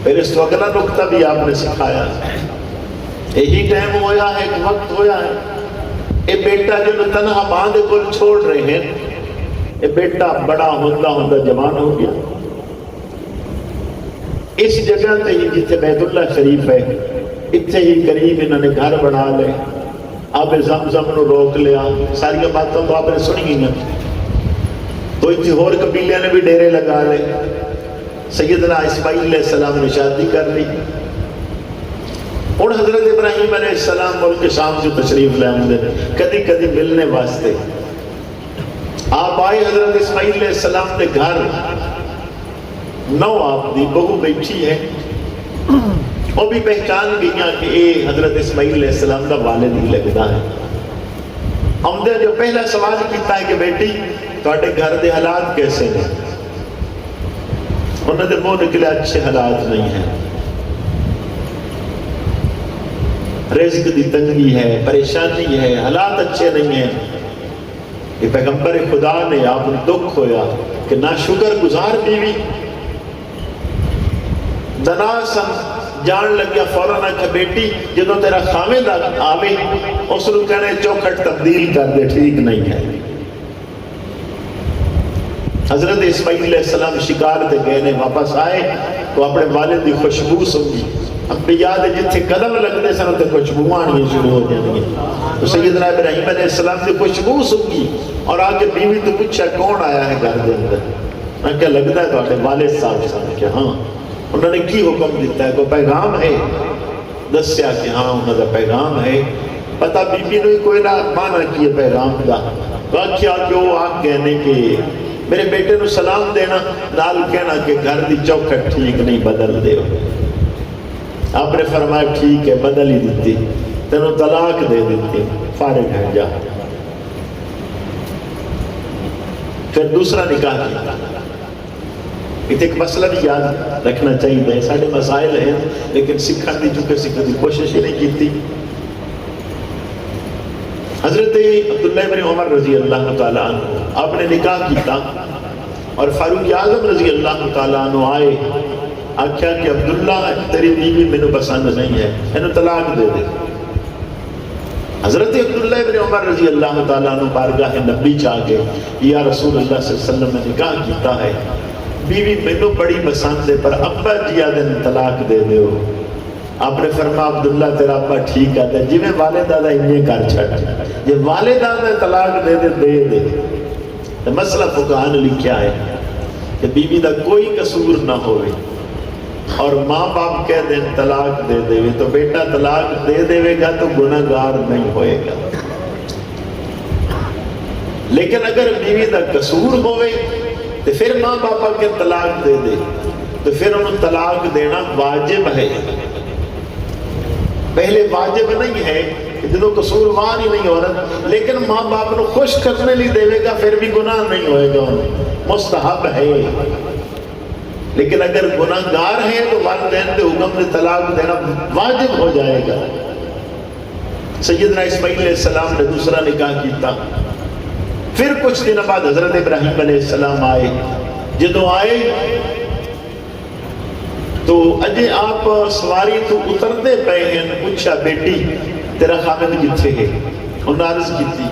پھر اس وقت نقطہ بھی آپ نے سکھایا یہی ٹائم ہویا ہے ایک وقت ہویا ہے اے بیٹا جنہوں تنہا ماں دے کول چھوڑ رہے ہیں اے بیٹا بڑا ہوندہ جوان ہو گیا اس جگہ تے ہی جتے بیت اللہ شریف ہے اتنے ہی قریب انہوں نے گھر بنا لے آپ زمزم نو روک لیا ساری باتوں تو آپ نے سنی ہی نہیں تو اتنے اور قبیلے نے بھی ڈیرے لگا لے سیدنا اسماعیل علیہ السلام نے شادی کر لی اور حضرت ابراہیم علیہ السلام ملک شام سے تشریف لے آمدے کدی کدی ملنے واسطے آپ آئے حضرت اسماعیل علیہ السلام نے گھر نو آپ دی بہو بیٹھی ہے وہ بھی پہچان گیا کہ اے حضرت اسماعیل علیہ السلام کا والد ہی لگتا ہے آمدے جو پہلا سوال کیتا ہے کہ بیٹی تواڈے گھر دے حالات کیسے ہیں انہوں نے منہ نکلے اچھے حالات نہیں ہیں رزق دی تنگی ہے پریشانی ہے حالات اچھے نہیں ہیں کہ پیغمبر خدا نے آپ نے دکھ ہویا کہ نہ شکر گزار بیوی دناسن جان لگیا فوراً کہ بیٹی جدوں تیرا خامد آوے اس نے کہنے چوکھٹ تبدیل کر دے ٹھیک نہیں ہے حضرت اسماعیل علیہ السلام شکار تے گئے نے واپس آئے تو اپنے والد دی خوشبو سنگی انبیاء دے جتھے قدم لگتے سن تے خوشبو آنی شروع ہو جاتی تو سیدنا ابراہیم علیہ السلام دی خوشبو سنگی اور آگے بیوی تو پوچھا کون آیا ہے گھر دے اندر میں کیا لگتا ہے تو والد صاحب سن کہ ہاں انہوں نے کی حکم دیتا ہے کوئی پیغام ہے دسیا کہ ہاں انہوں نے پیغام ہے پتہ بی بی نے کوئی نہ مانا کیے پیغام کا تو کیا کہ وہ آگ کہنے کہ میرے بیٹے نو سلام دینا نال کہنا کہ گھر دی چوکھٹ ٹھیک نہیں بدل دے آپ نے فرمایا ٹھیک ہے بدل ہی دیتی تینوں طلاق دے دیتی فارغ ہے جا پھر دوسرا نکاح کیا ایک مسئلہ بھی یاد رکھنا چاہیے سارے مسائل ہیں لیکن سکھن دی چونکہ سکھن دی کوشش ہی نہیں کی تھی حضرت عبداللہ بن عمر رضی اللہ تعالیٰ عنہ آپ نے نکاح کیتا اور فاروق اعظم رضی اللہ تعالیٰ عنہ آئے آکھیا کہ عبداللہ تیری بیوی مینوں پسند نہیں ہے اینوں طلاق دے دے حضرت عبداللہ بن عمر رضی اللہ تعالیٰ عنہ بارگاہ نبی چاہ کے یا رسول اللہ صلی اللہ علیہ وسلم نے نکاح کیتا ہے بیوی مینوں بڑی پسند ہے پر ابا جی آدھے طلاق دے دے ہو آپ نے فرمایا عبداللہ تیرا ابا ٹھیک ہے جی میں والدہ دا انہیں کر چھٹ یہ والدہ دا طلاق دے دے دے مسئلہ فقہاء نے لکھیا ہے کہ بیوی دا کوئی قصور نہ ہوئے اور ماں باپ کہہ دیں طلاق دے دے تو بیٹا طلاق دے دے گا تو گناہگار نہیں ہوئے گا لیکن اگر بیوی دا قصور ہوئے تو پھر ماں باپا کے طلاق دے دے تو پھر انہوں طلاق دینا واجب ہے پہلے واجب نہیں ہے جدو قصوروار ہی نہیں ہو رہا لیکن ماں باپ کو خوش کرنے لی دے گا پھر بھی گناہ نہیں ہوئے گا مستحب ہے لیکن اگر گناہگار ہے تو والدین کے حکم سے طلاق دینا واجب ہو جائے گا سیدنا اسماعیل علیہ السلام نے دوسرا نکاح کیتا پھر کچھ دن بعد حضرت ابراہیم علیہ السلام آئے جدو آئے تو اجے آپ سواری تو اترتے پے ہیں پوچھا بیٹی تیرا خامد کتھے ہے انہوں نے عرض کی تھی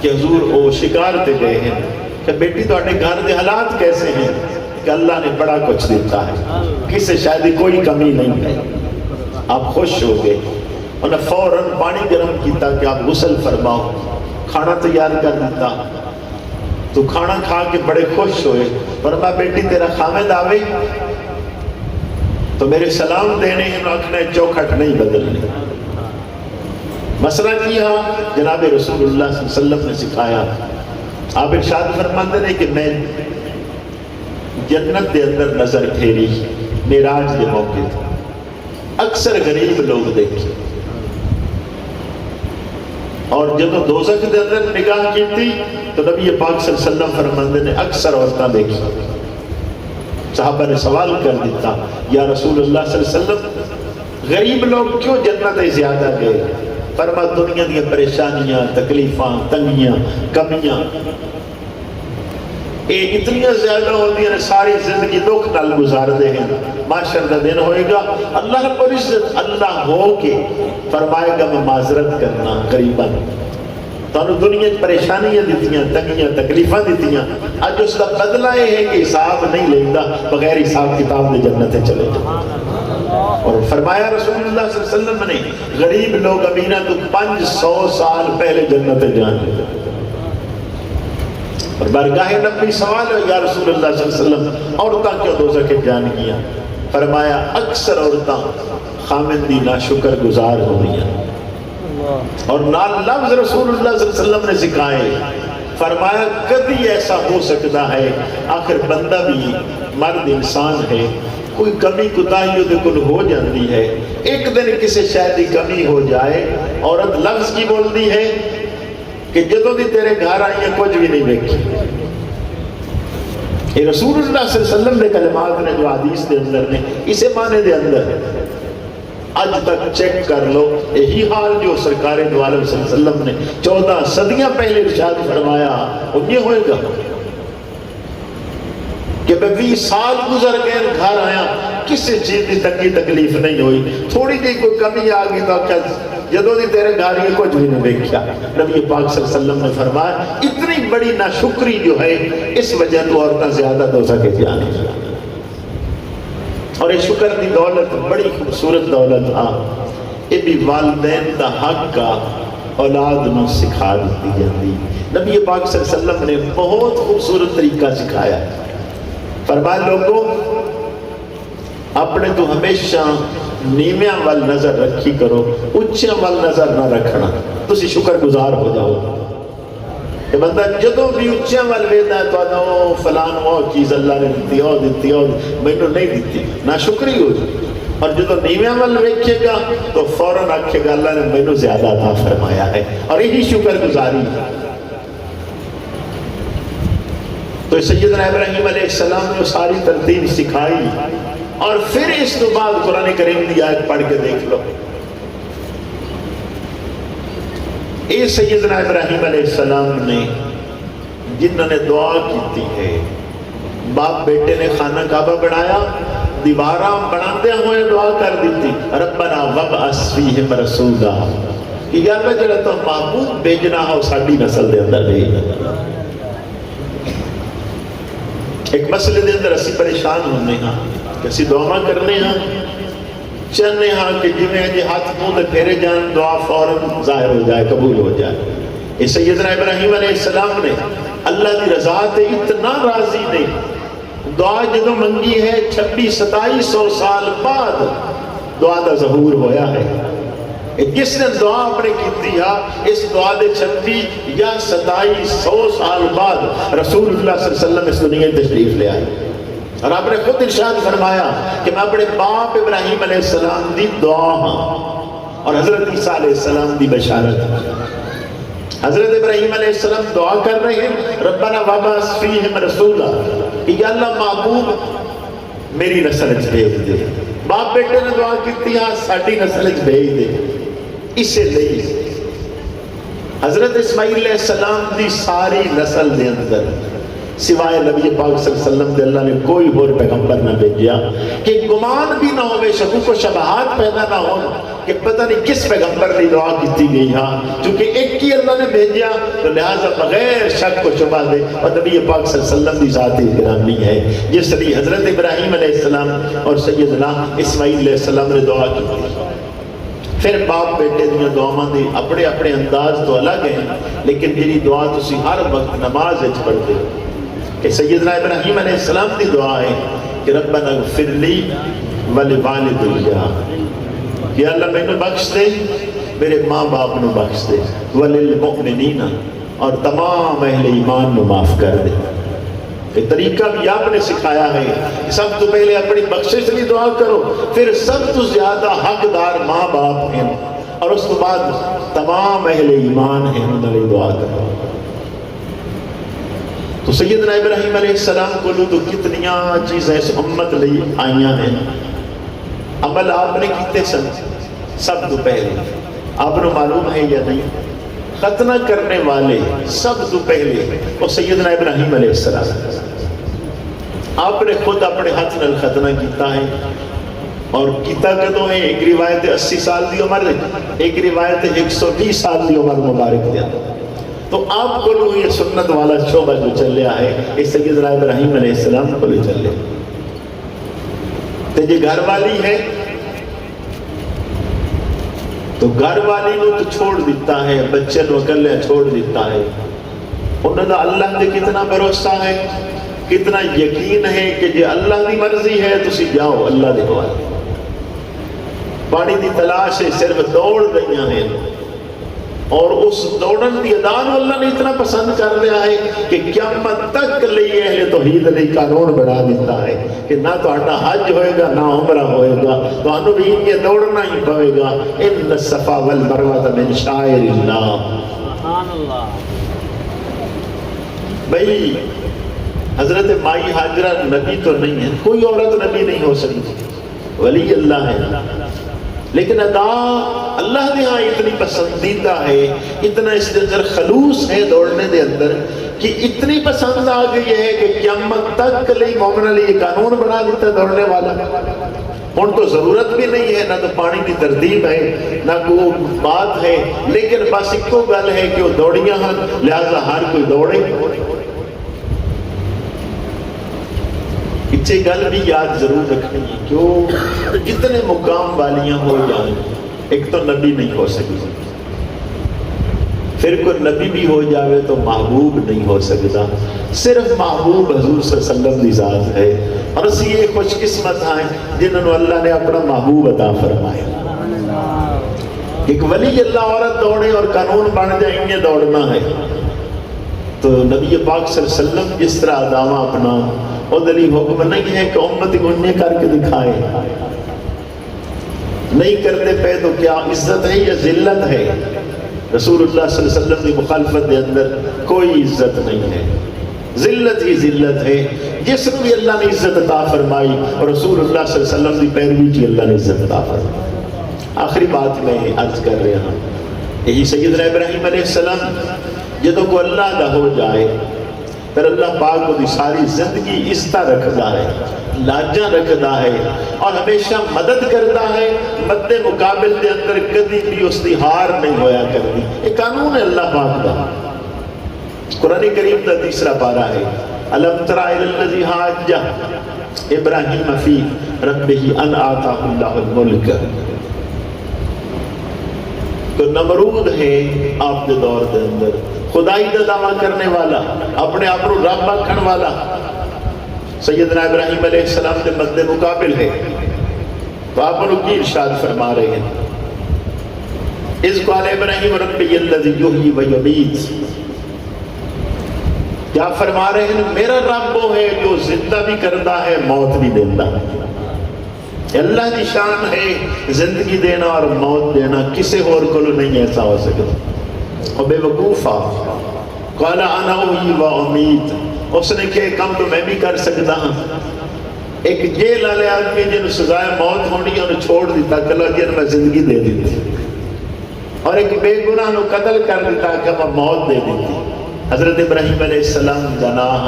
کہ حضور او شکار تے گئے ہیں کہ بیٹی تو اپنے گھر دے حالات کیسے ہیں کہ اللہ نے بڑا کچھ دیتا ہے کسے شاید کوئی کمی نہیں ہے آپ خوش ہو گئے انہوں نے فوراً پانی گرم کیتا کہ آپ غسل فرماؤ کھانا تیار کر دیتا تو کھانا کھا کے بڑے خوش ہوئے فرمایا بیٹی تیرا خامد آوے تو میرے سلام دینے ہیں آنکھنے چوکھٹ نہیں بدلنے مسئلہ کیا جناب رسول اللہ صلی اللہ علیہ وسلم نے سکھایا آپ ارشاد فرماتے ہیں کہ میں جنت دے اندر نظر پھیری معراج کے موقع تھے، اکثر غریب لوگ دیکھے، اور جب دوزخ دے اندر نگاہ کی تھی تو نبی پاک صلی اللہ علیہ وسلم فرماندے نے اکثر عورتیں دیکھی۔ صحابہ نے سوال کر دیتا، یا رسول اللہ صلی اللہ علیہ وسلم غریب لوگ کیوں جنت زیادہ گئے؟ فرما دنیا دی پریشانیاں، تکلیفاں، تنگیاں، کمیاں اے اتنی زیادہ ہوتی ہیں، ساری زندگی دکھ نال گزارتے ہیں، معاشر کا دن ہوئے گا اللہ رب العزت اللہ ہو کے فرمائے گا میں معذرت کرنا غریباں، تانوں دنیا پریشانیاں دیتیاں، تنگیاں، تکلیفاں دیتیاں، اج اس کا بدلہ یہ ہے کہ حساب نہیں لیندہ، بغیر حساب کتاب دے جنت چلے جائیں۔ اور فرمایا رسول اللہ صلی اللہ علیہ وسلم نے غریب لوگ امینہ تو 500 سال پہلے جنت جان گے۔ اور بارگاہ نبی سوال ہے، یا رسول اللہ صلی اللہ علیہ وسلم عورتاں کیوں دوزخ جان گیا؟ فرمایا اکثر عورتاں خامندی ناشکر گزار ہوئی ہیں، اور نال لفظ رسول اللہ صلی اللہ علیہ وسلم نے سکھائے، فرمایا کبھی ایسا ہو سکتا ہے، آخر بندہ بھی مرد انسان ہے، کوئی کمی کوتاہی دے کل ہو جاتی ہے، ایک دن کسی شاید کی کمی ہو جائے، عورت لفظ کی بولتی ہے کہ جدوں دی تیرے گھر آئی ہیں کچھ بھی نہیں دیکھی۔ یہ رسول اللہ صلی اللہ علیہ وسلم نے کلمات نے جو حدیث دے اندر نے اسے معنی دے اندر آج تک چیک کر لو، یہی حال جو سرکار دو عالم صلی اللہ علیہ وسلم نے 14 صدیاں پہلے ارشاد فرمایا وہ یہ ہوئے گا کہ میں 20 سال گزر گئے گھر آیا کسی چیز کی تنگی تکلیف نہیں ہوئی، تھوڑی دی کوئی کمی آ گئی تو جدوں دی تیرے گھر یہ کچھ بھی نہیں دیکھا۔ نبی پاک صلی اللہ علیہ وسلم نے فرمایا اتنی بڑی ناشکری جو ہے اس وجہ تو عورتیں زیادہ دوزخ کے جانے، اور یہ شکر دی دولت بڑی خوبصورت دولت ہاں، یہ بھی والدین دا حق کا اولاد نو سکھا دیتی جاتی۔ نبی پاک صلی اللہ علیہ وسلم نے بہت خوبصورت طریقہ سکھایا، فرمایا لوگوں اپنے تو ہمیشہ نیمیاں وال نظر رکھی کرو، اچھیاں وال نظر نہ رکھنا، تو اسی شکر گزار ہو جاؤ۔ کہ بندہ جدوں بھی اچھیاں وال ویدہ ہے تو آدھا فلان وہ چیز اللہ نے دیتی ہو میں نے نہیں دیتی، نہ شکری ہو جائے، اور جدوں نیمیاں وال ویکھے گا تو فوراً آکھے گا اللہ نے میں نے زیادہ عطا فرمایا ہے، اور یہی شکر گزاری ہے۔ تو سیدنا ابراہیم علیہ السلام نے ساری ترتیب سکھائی، اور پھر اس تو بعد قرآن کریم کی آیت پڑھ کے دیکھ لو، اے سیدنا ابراہیم علیہ السلام نے جنہوں نے دعا کی ہے، باپ بیٹے نے خانہ کعبہ بنایا، دیواراں بناتے ہوئے دعا کر دیتی ربنا وابعث فیہم رسولا، کہ یا اللہ جڑا تو محبوب بھیجنا ہو ساڈی نسل دے اندر بھیج۔ ایک مسئلے دے اندر اسی پریشان ہونے ہاں کہ اسی دعا کرنے ہاں چاہنے ہاں کہ جویں جی ہاتھ منہ دے پھیرے جان دعا فوراً ظاہر ہو جائے، قبول ہو جائے۔ اس سیدنا ابراہیم علیہ السلام نے اللہ کی رضا تے اتنا راضی نے دعا جدوں منگی ہے 2600-2700 سال بعد دعا دا ظہور ہویا ہے۔ جس نے دعا اپنے کی اس دعا دے 26 یا 2700 سال بعد رسول اللہ صلی اللہ علیہ وسلم اس دنیا تشریف لے آئے، اور آپ نے خود ارشاد فرمایا کہ میں اپنے باپ ابراہیم علیہ السلام دی دعا ہاں، اور حضرت عیسیٰ علیہ السلام دی بشارت۔ حضرت ابراہیم علیہ السلام دعا کر رہے ہیں ربنا وابعث فیہم رسولا، کہ یا اللہ محبوب میری نسل اچ بھیج دے، باپ بیٹے نے دعا کی ساڈی نسل اچ بھیج دے۔ اسے لئی حضرت اسماعیل علیہ السلام دی ساری نسل دے اندر سوائے نبی پاک صلی اللہ علیہ وسلم دے اللہ نے کوئی اور پیغمبر نہ بھیجیا کہ گمان بھی نہ ہوئے، شکوک و شبہات پیدا نہ ہو کہ پتہ نہیں کس پیغمبر نے دعا کی گئی ہاں، چونکہ ایک ہی اللہ نے بھیجیا تو لہٰذا بغیر شک و شبہ دے، اور نبی پاک صلی اللہ علیہ وسلم کی ذات گرامی ہے جس لیے حضرت ابراہیم علیہ السلام اور سیدنا اسماعیل علیہ السلام نے دعا کی۔ پھر باپ بیٹے دیا دعاواں دی اپنے اپنے انداز تو الگ ہیں، لیکن جنہی دعا تسی ہر وقت نماز وچ پڑھتے ہو کہ سیدنا ابراہیم علیہ السلام دی دعا ہے کہ ربنا اغفر لی ولوالدی، کہ اللہ میں نے بخش دے، میرے ماں باپ نے بخش دے، وللمؤمنین، اور تمام اہل ایمان کو معاف کر دے. یہ طریقہ بھی آپ نے سکھایا ہے. سب تو پہلے اپنی بخشش لیے دعا کرو، پھر سب تو زیادہ حقدار ماں باپ ہیں، اور اس کے بعد تمام اہل ایمان ہیں، انہوں نے دعا کرو. تو سیدنا ابراہیم علیہ السلام کو تو کتنیاں چیزیں اس امت لئی آئیاں ہیں. عمل آپ نے کیتے سن سب تو پہلے آپ نے معلوم ہے یا نہیں، ختنہ کرنے والے سب تو پہلے وہ سیدنا ابراہیم علیہ السلام. آپ نے خود اپنے ہاتھ نال ختنہ کیتا ہے، اور کیتا کدوں ہے؟ ایک روایت 80 سال دی عمر، ایک روایت 120 سال دی عمر مبارک دیا. تو آپ کو یہ سنت والا شعبہ جو چلیا ہے اس سیدنا ابراہیم علیہ السلام کو بھی چلے. تو یہ گھر والی ہے تو گھر والی نے تو چھوڑ دیتا ہے، بچے نو اکلے چھوڑ دیتا ہے. انہوں نے اللہ دے کتنا بھروسہ ہے، کتنا یقین ہے کہ جی اللہ دی مرضی ہے تسی جاؤ اللہ دے حوالے. پانی دی تلاش ہے، صرف دوڑ رہی ہیں، اور اس دوڑن دی ادان اللہ نے اتنا پسند کر لیا ہے کہ قیامت تک لئی اہل توحید لئی قانون بنا دیتا ہے کہ نہ تو آٹا حج ہوئے گا نہ عمرہ ہوئے گا، تو انہوں بھی یہ دوڑنا ہی پڑے گا. ان الصفا والمروہ من شعائر اللہ. سبحان اللہ. بھئی حضرت مائی حاجرہ نبی تو نہیں ہے، کوئی عورت نبی نہیں ہو سکتی، ولی اللہ ہے، لیکن ادا اللہ نے ہاں اتنی پسندیدہ ہے، اتنا اس کے اندر خلوص ہے دوڑنے دے اندر کہ اتنی پسند آ گئی ہے کہ قیامت تک لئی مومن علی یہ قانون بنا دیتا ہے دوڑنے والا. ان تو ضرورت بھی نہیں ہے، نہ تو پانی کی ترتیب ہے، نہ کوئی بات ہے، لیکن بس ایک کو گل ہے کہ وہ دوڑیاں ہیں لہذا ہر کوئی دوڑے. اچھے گل بھی یاد ضرور رکھنی ہے کہ وہ جتنے مقام والیاں ہو جائیں ایک تو نبی نہیں ہو سکتی، پھر کوئی نبی بھی ہو جاوے تو محبوب نہیں ہو سکتا. صرف محبوب حضور صلی اللہ علیہ وسلم کی ذات ہے، اور اسی یہ خوش قسمت ہیں جنہوں اللہ نے اپنا محبوب عطا فرمایا. ایک ولی اللہ عورت دوڑے اور قانون بن جائے انہیں دوڑنا ہے. تو نبی پاک صلی اللہ علیہ وسلم جس طرح دعویٰ اپنا وہ دلی حکم نہیں ہے کہ امت گننے کر کے دکھائے، نہیں کرتے پہ تو کیا عزت ہے یا ذلت ہے؟ رسول اللہ صلی اللہ علیہ وسلم کی مخالفت کے اندر کوئی عزت نہیں ہے، ذلت ہی ذلت ہے. جس کو بھی اللہ نے عزت عطا فرمائی اور رسول اللہ صلی اللہ علیہ وسلم کی پیروی کی اللہ نے عزت عطا فرمائی. آخری بات میں عرض کر رہا ہوں، یہی سیدنا ابراہیم علیہ السلام جدوں کو اللہ دا ہو جائے پھر اللہ پاک کو دی ساری زندگی عزت رکھتا ہے، لاجاں رکھتا ہے، اور ہمیشہ مدد کرتا ہے. مد مقابل دے اندر کدی بھی اس دی ہار نہیں ہویا کرتی. یہ قانون ہے اللہ پاک کا. قرآن کریم کا 3 پارہ ہے، الم تر الی الذی حاج ابراہیم فی ربہ ان آتاہ اللہ الملک. تو نمرود ہے آپ کے دور کے اندر خدائی کا دعویٰ کرنے والا، اپنے آپ کو رب آکھن والا. سیدنا ابراہیم علیہ السلام کے مد مقابل ہے. تو آپ انہوں کی ارشاد فرما رہے ہیں، اذ قال ابراہیم ربی الذی یحیی و یمیت. کیا فرما رہے ہیں؟ میرا رب وہ ہے جو زندہ بھی کرتا ہے موت بھی دیتا ہے. اللہ کی شان ہے زندگی دینا اور موت دینا، کسی اور کو نہیں ایسا ہو سکتا. اور بے وقوفا قال انا احیی و امیت. اس نے کہ کم تو میں بھی کر سکتا ہوں. ایک جیل والے آدمی جنہوں سزائے موت ہونی انہوں چھوڑ دیتا کلا جن میں زندگی دے دیتی، اور ایک بے گناہ نو قتل کر دیتا کہ میں موت دے دیتی. حضرت ابراہیم علیہ السلام جناح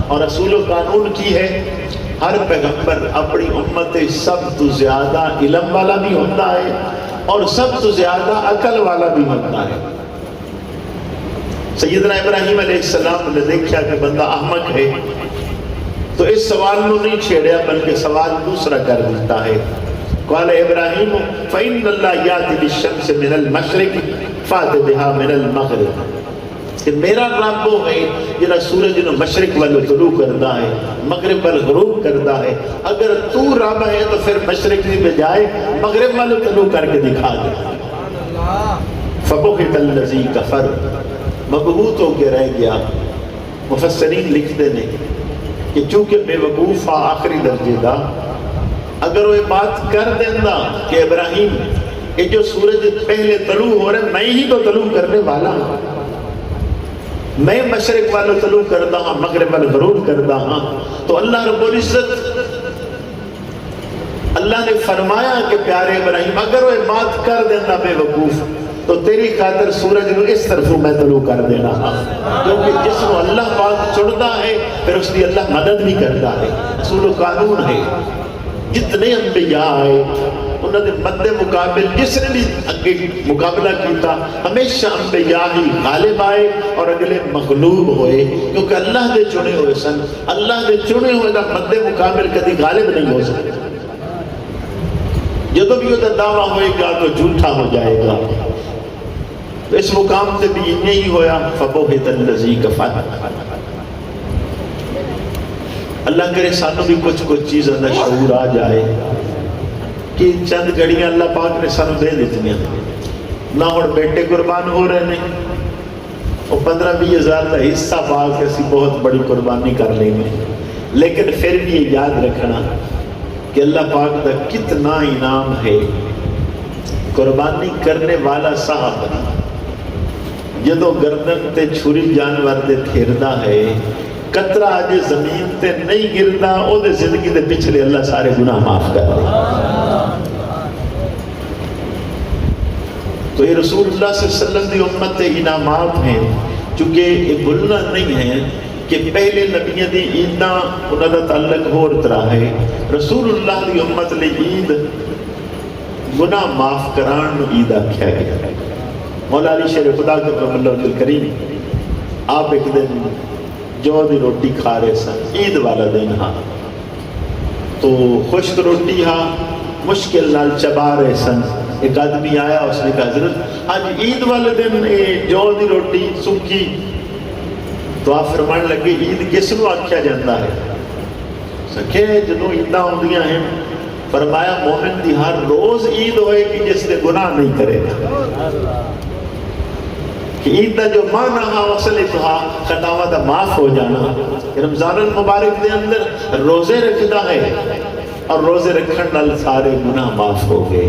اور رسول و قانون کی ہے ہر پیغمبر اپنی امت سب تو زیادہ علم والا بھی ہوتا ہے اور سب تو زیادہ عقل والا بھی ہوتا ہے. سیدنا ابراہیم علیہ السلام نے دیکھا کہ بندہ احمق ہے تو اس سوال کو نہیں چھیڑیا بلکہ سوال دوسرا کر دیتا ہے. قال ابراہیم فإن اللہ یأتی بالشمس من المشرق فأت بها من المغرب. کہ میرا رب وہ ہے جنہا سورج نو مشرق والو طلوع کرتا ہے مغرب والو غروب کرتا ہے. اگر تو رب ہے تو پھر مشرق کی بجائے مغرب والو طلوع کر کے دکھا دے. فبہت الذی کفر. مبہوت ہو کے رہ گیا۔ مفسرین لکھتے ہیں کہ چونکہ بے وقوف آخری درجے دا، اگر وہ بات کر دینا کہ ابراہیم یہ جو سورج پہلے طلوع ہو رہا ہے میں ہی تو طلوع کرنے والا ہوں، میں مشرق والا طلوع کرتا ہوں، مغرب والا غروب کرتا ہوں، تو اللہ رب العزت اللہ نے فرمایا کہ پیارے ابراہیم اگر وہ بات کر دینا بے وقوف تو تیری خاطر سورج کو اس طرف میں طلوع کر دینا، کیونکہ جس کو اللہ پاک چڑھتا ہے پھر اس کی اللہ مدد بھی کرتا ہے۔ اصول و قانون ہے، جتنے انبیاء آئے انہوں نے مد مقابل جس نے بھی اگے مقابلہ کیتا ہمیشہ انبیاء ہی غالب آئے اور اگلے مغلوب ہوئے، کیونکہ اللہ دے چنے ہوئے سن۔ اللہ دے چنے ہوئے دا مد مقابل کبھی غالب نہیں ہو سکتا، جدو بھی وہ دعویٰ ہوئے گا تو جھوٹا ہو جائے گا۔ اس مقام سے بھی یہی ہویا فَبُهِتَ الَّذِي كَفَرَ۔ اللہ کرے سانوں بھی کچھ چیز اندر شعور آ جائے کہ چند گھڑیاں اللہ پاک نے سانوں دے دیتی ہیں، نہ ہوں بیٹے قربان ہو رہے ہیں، وہ 15-20 ہزار کا حصہ پا کے اسی بہت بڑی قربانی کر لیں گے، لیکن پھر بھی یہ یاد رکھنا کہ اللہ پاک کا کتنا انعام ہے۔ قربانی کرنے والا صاحب جدو گردن تے چھری جانور دے پھیردا ہے، قطرہ آج زمین تے نہیں گردا، او دے زندگی دے پچھلے اللہ سارے گناہ معاف کر دے۔ تو یہ رسول اللہ صلی اللہ علیہ وسلم دی امت انعامات ہیں، چونکہ یہ بھولنا نہیں ہے کہ پہلے نبیوں دی عیداں انہاں دا تعلق ہور طرح ہے۔ رسول اللہ دی امت لی عید گناہ معاف کران نو عید آکھیا گیا۔ مولا علی شیر خدا کرم اللہ الکریم آپ ایک دن جو دی روٹی کھا رہے سن، عید والا دن ہاں، تو خشک روٹی ہاں مشکل نال چبا رہے سن۔ ایک آدمی آیا، اس نے کہا حضرت آج عید والے دن جو دی روٹی سکی، تو آپ فرمانے لگے عید کس نو آکھیا جاتا ہے؟ سکھے جدوں عیداں ہوندیاں ہیں، فرمایا مومن دی ہر روز عید ہوئے گی جس نے گناہ نہیں کرے گا، کہ عید دا جو معنی ہاں وصل اتہا خطاوہ دا معاف ہو جانا۔ رمضان المبارک دے اندر روزے رکھدا ہے اور روزے رکھن نال سارے گناہ معاف ہو گئے،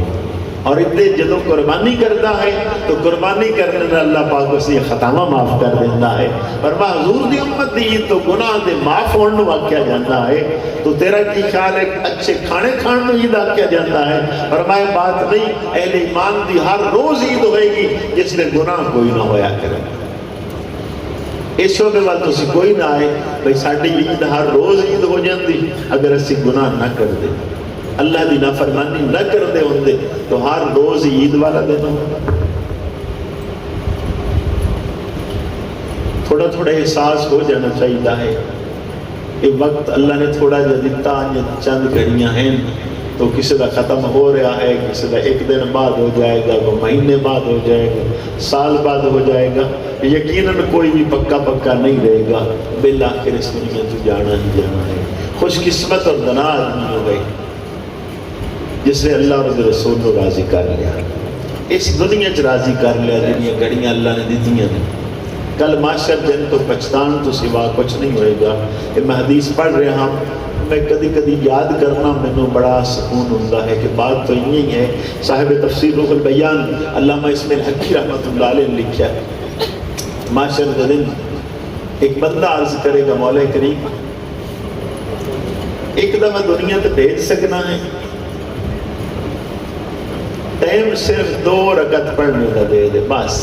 اور اتنے جدو قربانی کرتا ہے تو قربانی کرنے میں اللہ پاک اس یہ خطاوہ معاف کر دیتا ہے۔ فرمایا حضور دی امت دی عید تو گناہ دے معاف ہونے واقعہ جاتا ہے، تو تیرا کی خیال ہے اچھے کھانے کھان میں عید آکیا جاتا ہے؟ فرمایا بات نہیں، اہل ایمان دی ہر روز عید ہوئے گی جس نے گناہ کوئی نہ ہویا کرے۔ اس شعبے وال تو کوئی نہ آئے بھئی ساڑھی عید ہر روز عید ہو جاندی اگر اسی گناہ نہ کر دے، اللہ دی نافرمانی نہ کر دے ہوندے تو ہر روز عید والا دن ہو۔ تھوڑا تھوڑا احساس ہو جانا چاہیے ہے، یہ وقت اللہ نے تھوڑا جا دیتا، یہ چند گھڑیاں ہیں تو کسی دا ختم ہو رہا ہے، کسی دا ایک دن بعد ہو جائے گا، وہ مہینے بعد ہو جائے گا، سال بعد ہو جائے گا، یقیناً کوئی بھی پکا نہیں رہے گا، بالآخر اس دنیا تو جانا ہی جانا ہے۔ خوش قسمت اور دنا آدمی ہو گئے جس نے اللہ اور رسول کو راضی کر لیا، اس دنیا چ راضی کر لیا، جنیا گھڑیاں اللہ نے دیتیاں نے، کل معاشر دن تو پچھتان تو سوا کچھ نہیں ہوئے گا۔ کہ میں حدیث پڑھ رہا ہوں، میں کدی یاد کرنا مینوں بڑا سکون ہوتا ہے کہ بات تو یہی ہے۔ صاحب تفسیر روح البیان علامہ اسماعیل حقی رحمۃ اللہ علیہ نے لکھا ہے، معاشر دن ایک بندہ عرض کرے گا مولا کریم ایک دفعہ دنیا تے بھیج سکنا ہے، ٹائم صرف 2 رکعت پڑھنے کا دے دے بس۔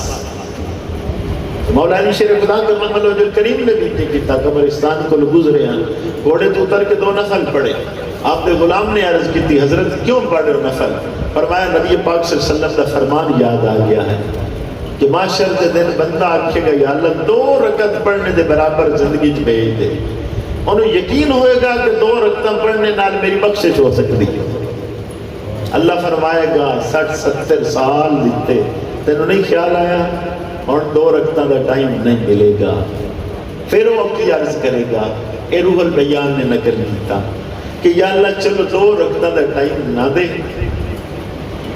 مولا علی شیر خدا کرم اللہ کریم نے بھی نہیں کیتا، قبرستان کو گزرے ہیں، گھوڑے تو اتر کے 2 نفل پڑھے۔ آپ نے غلام نے عرض کی تھی حضرت کیوں پڑھ رہے ہو نفل؟ فرمایا نبی پاک صلی اللہ علیہ وسلم کا فرمان یاد آ گیا ہے کہ معاشر کے دن بندہ آکھے گا یا اللہ 2 رکعت پڑھنے دے برابر زندگی چ بھیج دے، انہوں یقین ہوئے گا کہ 2 رکعت پڑھنے نال میری بخشش ہو سکتی ہے۔ اللہ فرمائے گا 60-70 سال دیتے تینوں نہیں خیال آیا، اور 2 رکعتاں دا ٹائم نہیں ملے گا۔ پھر وہ کی عرض کرے گا، اے روح البیان نے نقل کیتا کہ یا اللہ چلو 2 رکعتاں دا ٹائم نہ دے،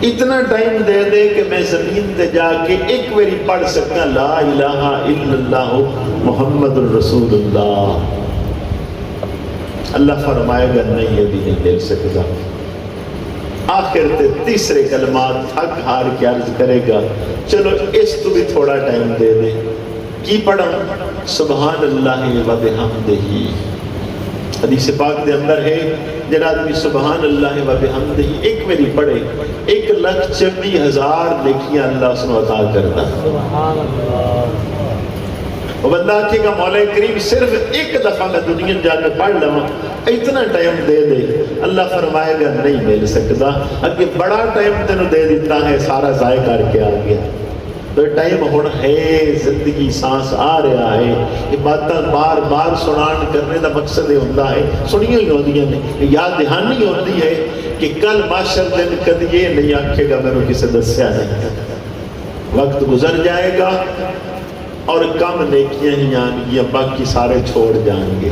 اتنا ٹائم دے دے کہ میں زمین تے جا کے ایک باری پڑھ سکتا لا الہ الا اللہ محمد الرسول اللہ. اللہ فرمائے گا نہیں یہ بھی نہیں مل سکتا. آخر تے تیسرے کلمات تھک ہار کے عرض کرے گا چلو اس تو بھی تھوڑا ٹائم دے دے. کی پڑھا؟ سبحان اللہ و بحمدہ. حدیث پاک دے اندر ہے جڑا آدمی سبحان اللہ و بحمدہ ایک میری پڑھے 1,40,000 نیکیاں اللہ اس کو عطا کرتا. وہ بندہ آکھے گا مولا کریم صرف ایک دفعہ میں دنیا جا کے پڑھ لوں اتنا ٹائم دے دے. اللہ فرمائے گا نہیں مل سکتا. اگے بڑا ٹائم تینوں دے دیتا ہے سارا ضائع کر کے آ گیا. تو ٹائم ہون ہے زندگی سانس آ رہا ہے. یہ باتاں بار بار سنان کرنے دا مقصد یہ ہوتا ہے سنیاں ہی ہوندیاں نے یاد دہانی ہوتی ہے کہ کل معاشر دن کد یہ نہیں آکھے گا میں نے کسے دسیا نہیں. وقت گزر جائے گا اور کم نیکیاں ہی آن گیا باقی سارے چھوڑ جائیں گے.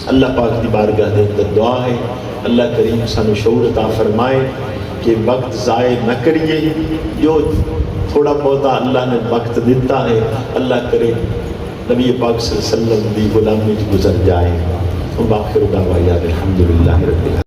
اللہ پاک کی بارگاہ دے اندر دعا ہے اللہ کریم سانو شعور عطا فرمائے کہ وقت ضائع نہ کریے. جو تھوڑا بہت اللہ نے وقت دیتا ہے اللہ کرے نبی پاک صلی اللہ علیہ وسلم دی غلامی گزر جائے. وآخر دعوانا الحمدللہ رب العالمین.